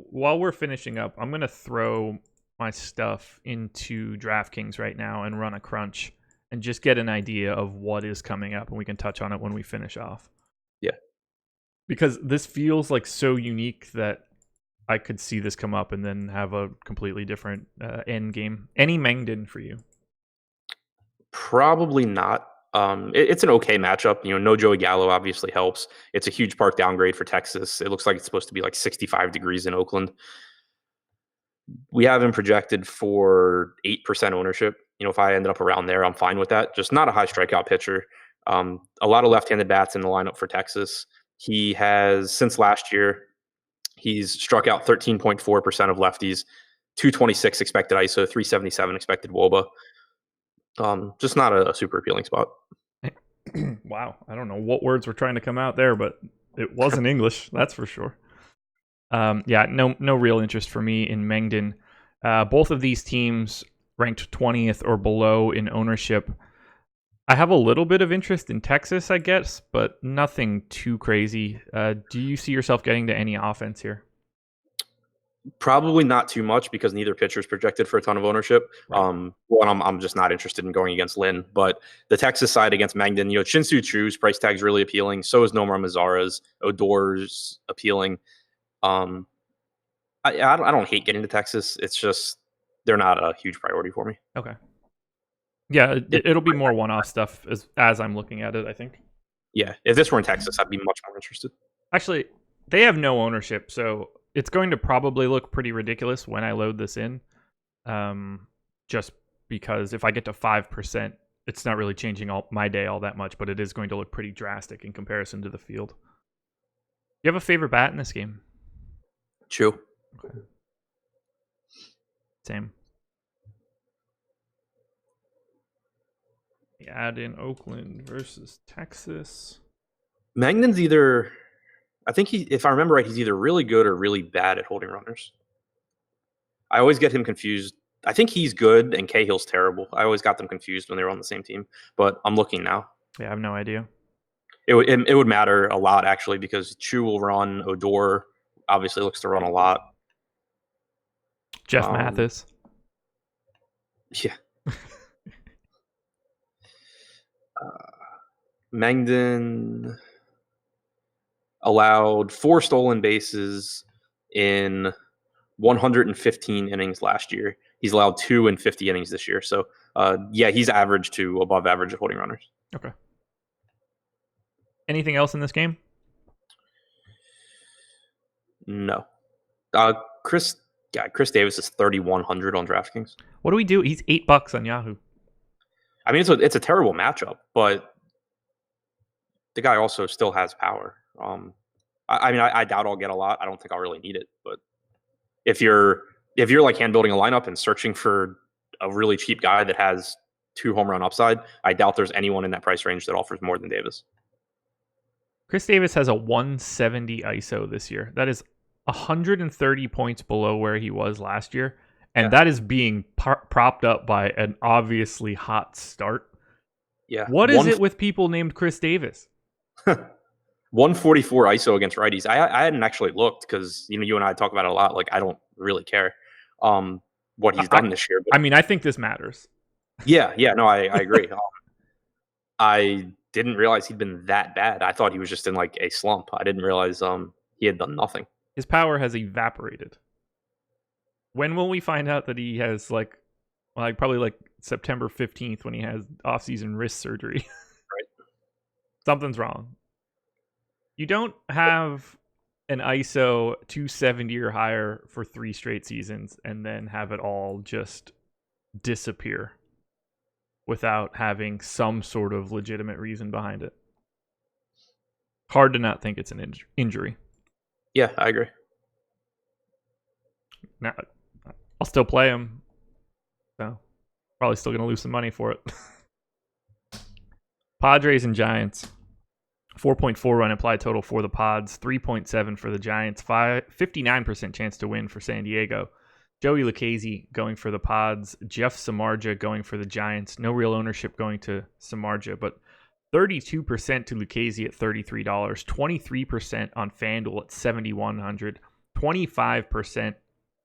while we're finishing up, I'm going to throw my stuff into DraftKings right now and run a crunch and just get an idea of what is coming up, and we can touch on it when we finish off. Yeah. Because this feels like so unique that I could see this come up and then have a completely different end game. Any Mengden for you? Probably not. It's an okay matchup. No Joey Gallo obviously helps. It's a huge park downgrade for Texas. It looks like it's supposed to be like 65 degrees in Oakland. We have him projected for 8% ownership. If I ended up around there, I'm fine with that. Just not a high strikeout pitcher. A lot of left-handed bats in the lineup for Texas. He has, since last year, he's struck out 13.4% of lefties, 226 expected ISO, 377 expected WOBA. Just not a super appealing spot. Wow. I don't know what words were trying to come out there, but it wasn't English, that's for sure. Yeah, no real interest for me in Mengden. Both of these teams ranked 20th or below in ownership. I have a little bit of interest in Texas, I guess, but nothing too crazy. Do you see yourself getting to any offense here? Probably not too much because neither pitcher is projected for a ton of ownership. Right. I'm just not interested in going against Lynn. But the Texas side against Mengden, Shin-Soo Chu's price tag's really appealing. So is Nomar Mazara's. Odor's appealing. I don't hate getting to Texas. It's just they're not a huge priority for me. Okay. Yeah, it'll be more one-off stuff as I'm looking at it, I think. Yeah, if this were in Texas, I'd be much more interested. Actually, they have no ownership, so it's going to probably look pretty ridiculous when I load this in. Just because if I get to 5%, it's not really changing my day all that much, but it is going to look pretty drastic in comparison to the field. You have a favorite bat in this game? Chu. Okay. Same. Add in Oakland versus Texas. Mengden's either, I think if I remember right, he's either really good or really bad at holding runners. I always get him confused. I think he's good and Cahill's terrible. I always got them confused when they were on the same team, but I'm looking now. Yeah, I have no idea. It would matter a lot, actually, because Chu will run. Odor obviously looks to run a lot. Jeff Mathis. Yeah. Mengden allowed 4 stolen bases in 115 innings last year. He's allowed 2 in 50 innings this year. So, he's average to above average at holding runners. Okay. Anything else in this game? No. Chris Davis is 3,100 on DraftKings. What do we do? He's $8 on Yahoo. I mean, it's a terrible matchup, but the guy also still has power. I doubt I'll get a lot. I don't think I'll really need it. But if you're like hand building a lineup and searching for a really cheap guy that has 2 home run upside, I doubt there's anyone in that price range that offers more than Davis. Chris Davis has a 170 ISO this year. That is 130 points below where he was last year. And that is being propped up by an obviously hot start. Yeah. What is it with people named Chris Davis? 144 ISO against righties. I hadn't actually looked because you and I talk about it a lot. Like, I don't really care. what he's done this year. But I mean, I think this matters. yeah, no, I agree. I didn't realize he'd been that bad. I thought he was just in like a slump. I didn't realize he had done nothing. His power has evaporated. When will we find out that he has probably like September 15th when he has off-season wrist surgery? Right. Something's wrong. You don't have an ISO 270 or higher for 3 straight seasons and then have it all just disappear without having some sort of legitimate reason behind it. Hard to not think it's an injury. Yeah, I agree. Now, I'll still play him. So, probably still going to lose some money for it. Padres and Giants. 4.4 run implied total for the Pods. 3.7 for the Giants. 59% chance to win for San Diego. Joey Lucchesi going for the Pods. Jeff Samardzija going for the Giants. No real ownership going to Samardzija, but 32% to Lucchesi at $33. 23% on FanDuel at $7,100. 25%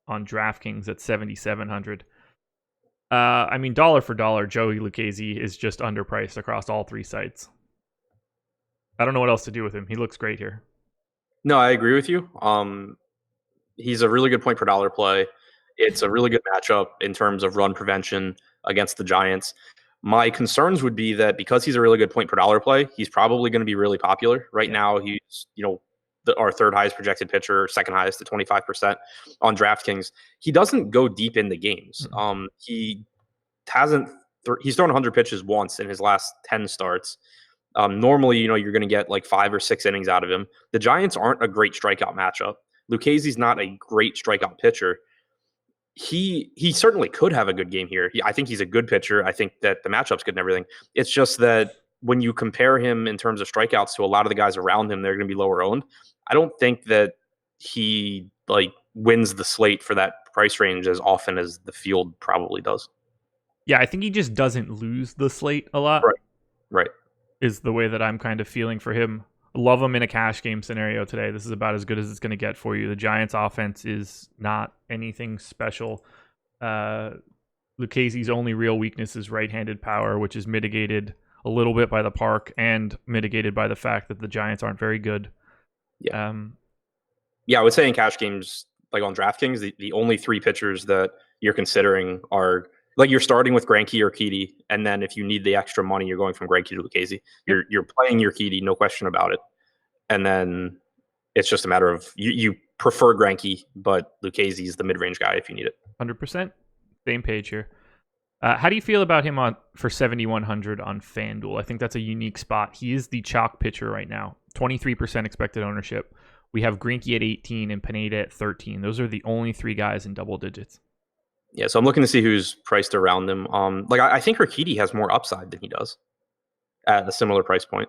on DraftKings at $7,700. I mean, dollar for dollar, Joey Lucchesi is just underpriced across all 3 sites. I don't know what else to do with him. He looks great here. No, I agree with you. He's a really good point per dollar play. It's a really good matchup in terms of run prevention against the Giants. My concerns would be that because he's a really good point per dollar play, he's probably going to be really popular. Right now, he's our 3rd highest projected pitcher, 2nd highest at 25% on DraftKings. He doesn't go deep into games. He's thrown 100 pitches once in his last 10 starts. Normally, you're going to get like 5 or 6 innings out of him. The Giants aren't a great strikeout matchup. Lucchesi's not a great strikeout pitcher. He certainly could have a good game here. I think he's a good pitcher. I think that the matchup's good and everything. It's just that when you compare him in terms of strikeouts to a lot of the guys around him, they're going to be lower owned. I don't think that he wins the slate for that price range as often as the field probably does. Yeah, I think he just doesn't lose the slate a lot. Right. Is the way that I'm kind of feeling for him. Love him in a cash game scenario today. This is about as good as it's going to get for you. The Giants offense is not anything special. Lucchesi's only real weakness is right-handed power, which is mitigated a little bit by the park and mitigated by the fact that the Giants aren't very good. Yeah. I would say in cash games, like on DraftKings, the only 3 pitchers that you're considering are you're starting with Greinke or Urquidy, and then if you need the extra money, you're going from Greinke to Lucchesi. You're playing Urquidy, no question about it. And then it's just a matter of you prefer Greinke, but Lucchesi is the mid-range guy if you need it. 100%. Same page here. How do you feel about him for 7,100 on FanDuel? I think that's a unique spot. He is the chalk pitcher right now. 23% expected ownership. We have Greinke at 18 and Pineda at 13. Those are the only 3 guys in double digits. Yeah, so I'm looking to see who's priced around them. I think Urquidy has more upside than he does at a similar price point.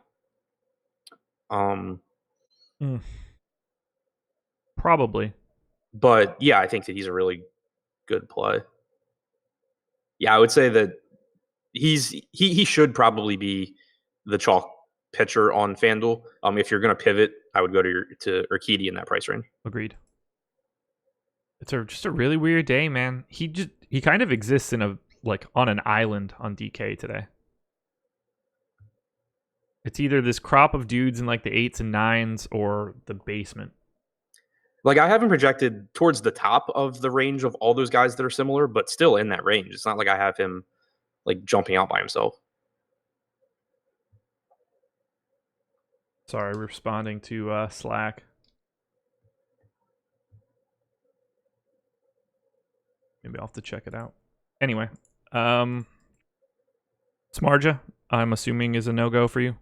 Probably. But yeah, I think that he's a really good play. Yeah, I would say that he should probably be the chalk pitcher on FanDuel. If you're going to pivot, I would go to Urquidy in that price range. Agreed. It's just a really weird day, man. He kind of exists on an island on DK today. It's either this crop of dudes in the 8s and 9s or the basement. I haven't projected towards the top of the range of all those guys that are similar, but still in that range. It's not like I have him jumping out by himself. Sorry, responding to Slack. Maybe I'll have to check it out. Anyway, Samardzija, I'm assuming, is a no-go for you?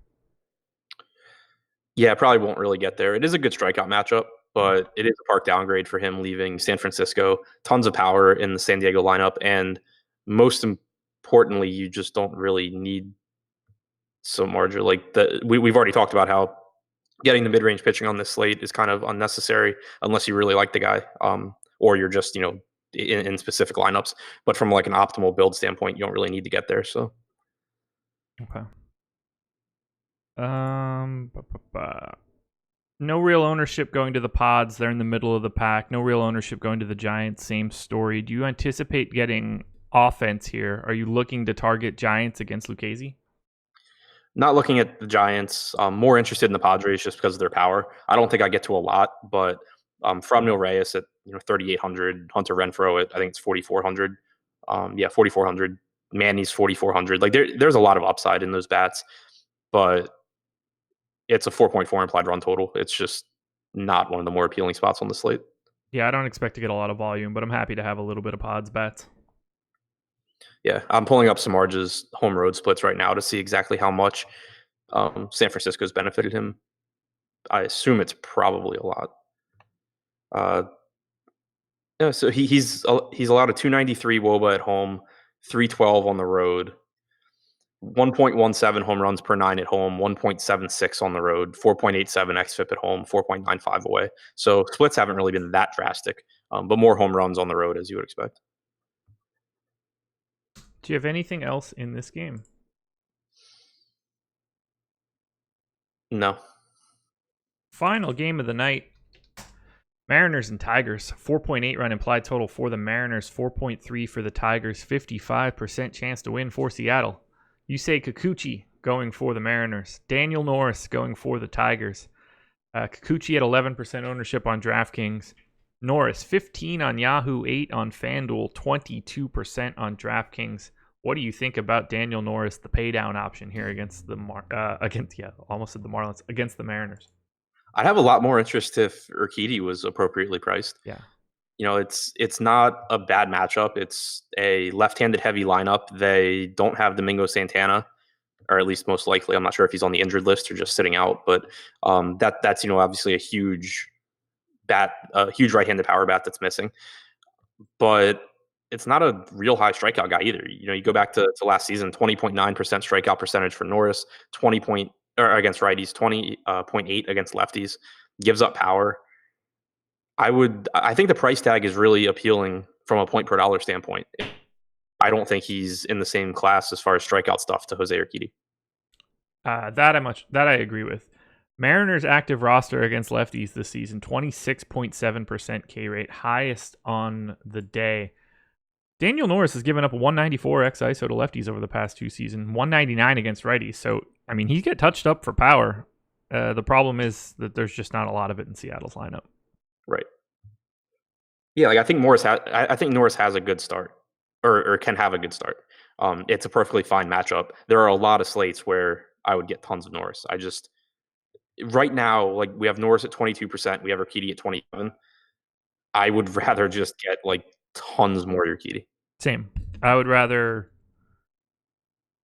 Yeah, probably won't really get there. It is a good strikeout matchup, but it is a park downgrade for him leaving San Francisco. Tons of power in the San Diego lineup, and most importantly, you just don't really need Samardzija. We've already talked about how getting the mid-range pitching on this slate is kind of unnecessary unless you really like the guy, or you're just in specific lineups. But from an optimal build standpoint, you don't really need to get there. So okay. No real ownership going to the Pods. They're in the middle of the pack. No real ownership going to the Giants. Same story. Do you anticipate getting offense here? Are you looking to target Giants against Lucchesi? Not looking at the Giants. More interested in the Padres just because of their power. I don't think I get to a lot, but from Neil Reyes at 3,800, Hunter Renfroe at I think it's 4,400. 4,400. Manny's 4,400. Like there's a lot of upside in those bats, but it's a 4.4 implied run total. It's just not one of the more appealing spots on the slate. Yeah, I don't expect to get a lot of volume, but I'm happy to have a little bit of Pods bats. Yeah, I'm pulling up Samardz's home road splits right now to see exactly how much San Francisco's benefited him. I assume it's probably a lot. Yeah, so he's allowed a 293 WOBA at home, 312 on the road, 1.17 home runs per nine at home, 1.76 on the road, 4.87 xFIP at home, 4.95 away. So splits haven't really been that drastic, but more home runs on the road as you would expect. Do you have anything else in this game? No. Final game of the night. Mariners and Tigers. 4.8 run implied total for the Mariners, 4.3 for the Tigers, 55% chance to win for Seattle. You say Kikuchi going for the Mariners. Daniel Norris going for the Tigers. Kikuchi at 11% ownership on DraftKings. Norris 15 on Yahoo, 8 on FanDuel, 22% on DraftKings. What do you think about Daniel Norris, the paydown option here against the Marlins, against the Mariners? I'd have a lot more interest if Urquidy was appropriately priced. Yeah. It's not a bad matchup. It's a left-handed heavy lineup. They don't have Domingo Santana, or at least most likely. I'm not sure if he's on the injured list or just sitting out, but that's obviously a huge bat, a huge right-handed power bat that's missing. But it's not a real high strikeout guy either. You go back to last season, 20.9% strikeout percentage for Norris, against righties, 20.8 against lefties, gives up power. I think the price tag is really appealing from a point per dollar standpoint. I don't think he's in the same class as far as strikeout stuff to Jose Urquidy. That I agree with. Mariners active roster against lefties this season, 26.7% K rate, highest on the day. Daniel Norris has given up a 194 x ISO to lefties over the past two seasons, 199 against righties. So, I mean, he get touched up for power. The problem is that there's just not a lot of it in Seattle's lineup. Right. Yeah, like I think Norris has a good start, or can have a good start. It's a perfectly fine matchup. There are a lot of slates where I would get tons of Norris. Right now, like we have Norris at 22%, we have Urquidy at 27%. I would rather just get like tons more Urquidy. Same. I would rather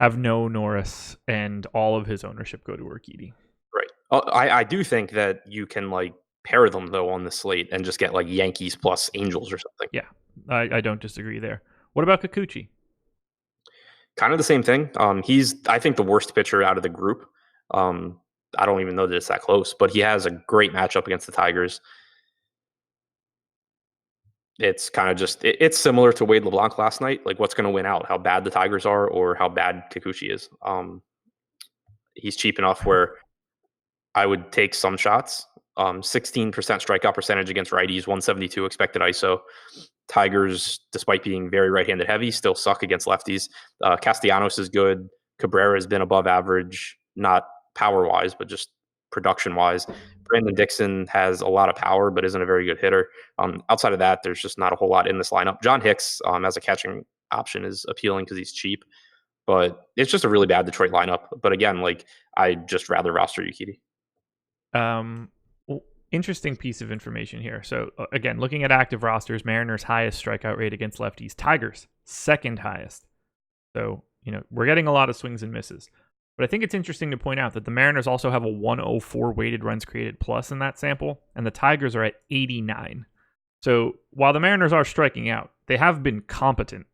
have no Norris and all of his ownership go to Urquidy. Right. I do think that you can like pair them though on the slate and just get like Yankees plus Angels or something. Yeah, I don't disagree there. What about Kikuchi? Kind of the same thing. He's I think the worst pitcher out of the group. I don't even know that it's that close, but he has a great matchup against the Tigers. It's kind of just it's similar to Wade LeBlanc last night. Like what's going to win out? How bad the Tigers are, or how bad Kikuchi is. He's cheap enough where I would take some shots. 16% strikeout percentage against righties, 172 expected ISO. Tigers, despite being very right-handed heavy, still suck against lefties. Castellanos is good. Cabrera has been above average, not power-wise, but just production-wise. Brandon Dixon has a lot of power, but isn't a very good hitter. Outside of that, there's just not a whole lot in this lineup. John Hicks, as a catching option, is appealing because he's cheap, but it's just a really bad Detroit lineup. But again, like I'd just rather roster Urquidy. Interesting piece of information here. So again, looking at active rosters, Mariners highest strikeout rate against lefties, Tigers second highest. So, we're getting a lot of swings and misses. But I think it's interesting to point out that the Mariners also have a 104 weighted runs created plus in that sample, and the Tigers are at 89. So while the Mariners are striking out, they have been competent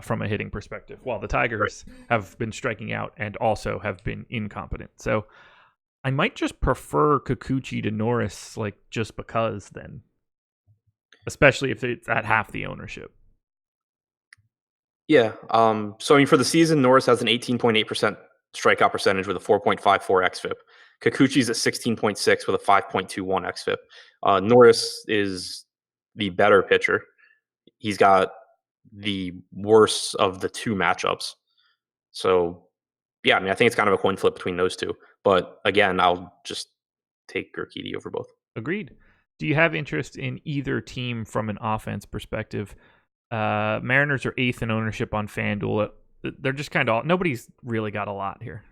from a hitting perspective, while the Tigers have been striking out and also have been incompetent. So I might just prefer Kikuchi to Norris, like just because then, especially if it's at half the ownership. Yeah. So I mean, for the season, Norris has an 18.8% strikeout percentage with a 4.54 xFIP. Kikuchi's at 16.6 with a 5.21 xFIP. Norris is the better pitcher. He's got the worst of the two matchups. So, yeah, I mean, I think it's kind of a coin flip between those two. But again, I'll just take Urquidy over both. Agreed. Do you have interest in either team from an offense perspective? Mariners are 8th in ownership on FanDuel. They're just kind of nobody's really got a lot here.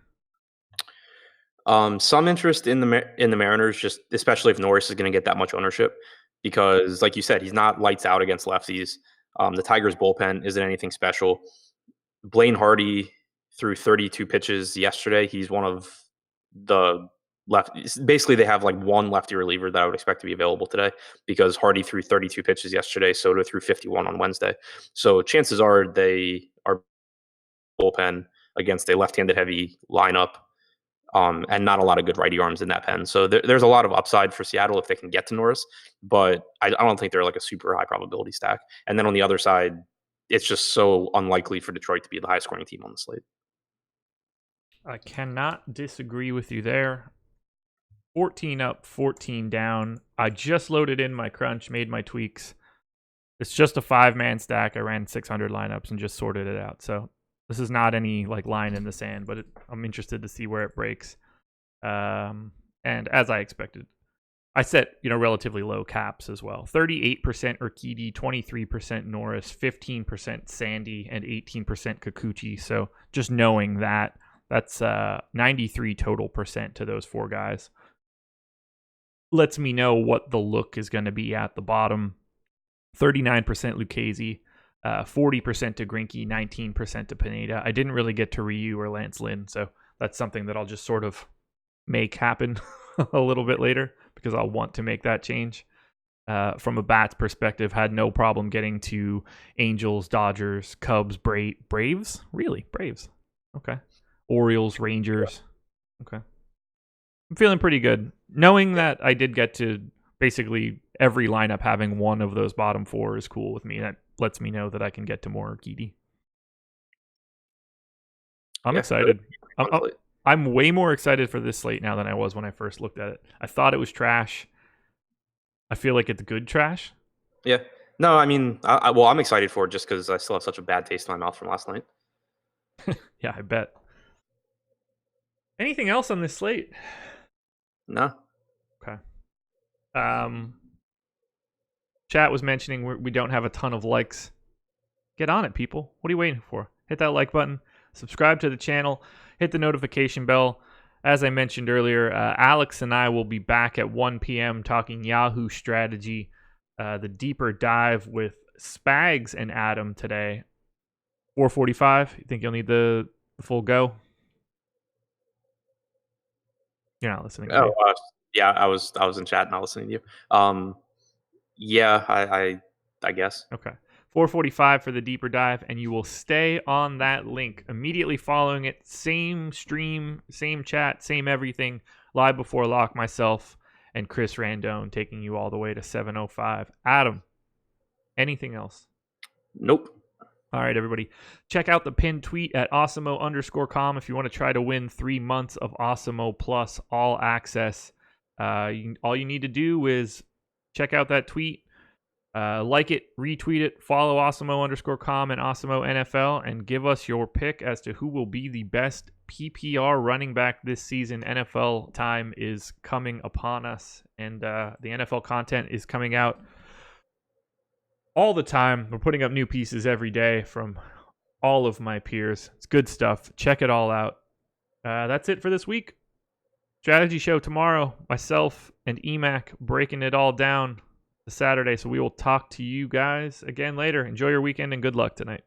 Some interest in the Mariners, just especially if Norris is going to get that much ownership, because like you said, he's not lights out against lefties. The Tigers bullpen isn't anything special. Blaine Hardy threw 32 pitches yesterday. He's one of the left. Basically, they have like one lefty reliever that I would expect to be available today, because Hardy threw 32 pitches yesterday. Soto threw 51 on Wednesday. So chances are they are bullpen against a left-handed heavy lineup. And not a lot of good righty arms in that pen. So there's a lot of upside for Seattle if they can get to Norris, but I don't think they're like a super high probability stack. And then on the other side, it's just so unlikely for Detroit to be the highest scoring team on the slate. I cannot disagree with you there. 14 up, 14 down. I just loaded in my crunch, made my tweaks. It's just a 5-man stack. I ran 600 lineups and just sorted it out. So this is not any like line in the sand, but I'm interested to see where it breaks. And as I expected, I set relatively low caps as well. 38% Urquidy, 23% Norris, 15% Sandy, and 18% Kikuchi. So just knowing that's 93 total percent to those 4 guys. Lets me know what the look is going to be at the bottom. 39% Lucchesi. 40% to Greinke, 19% to Pineda. I didn't really get to Ryu or Lance Lynn, so that's something that I'll just sort of make happen a little bit later, because I'll want to make that change. From a bats perspective, had no problem getting to Angels, Dodgers, Cubs, Braves? Really? Braves. Okay. Orioles, Rangers. Okay. I'm feeling pretty good. Knowing that I did get to basically every lineup having one of those bottom 4 is cool with me. That lets me know that I can get to more Urquidy. I'm excited. I'm way more excited for this slate now than I was when I first looked at it. I thought it was trash. I feel like it's good trash. Yeah. No, I mean, I'm excited for it just because I still have such a bad taste in my mouth from last night. Yeah, I bet. Anything else on this slate? No. Okay. Chat was mentioning we don't have a ton of likes. Get on it, people. What are you waiting for? Hit that like button. Subscribe to the channel. Hit the notification bell. As I mentioned earlier, Alex and I will be back at 1 p.m. talking Yahoo strategy. The deeper dive with Spags and Adam today. 4:45. You think you'll need the full go? You're not listening to me. Yeah, I was in chat not listening to you. Yeah, I guess. Okay. 4:45 for the deeper dive, and you will stay on that link immediately following it. Same stream, same chat, same everything. Live before lock, myself and Chris Randone taking you all the way to 7:05. Adam, anything else? Nope. All right, everybody. Check out the pinned tweet at awesemo_com if you want to try to win 3 months of Awesemo Plus all access. All you need to do is check out that tweet, like it, retweet it, follow awesemo_com and Awesemo NFL, and give us your pick as to who will be the best PPR running back this season. NFL time is coming upon us, and the NFL content is coming out all the time. We're putting up new pieces every day from all of my peers. It's good stuff. Check it all out. That's it for this week. Strategy show tomorrow. Myself and EMAC breaking it all down the Saturday. So we will talk to you guys again later. Enjoy your weekend and good luck tonight.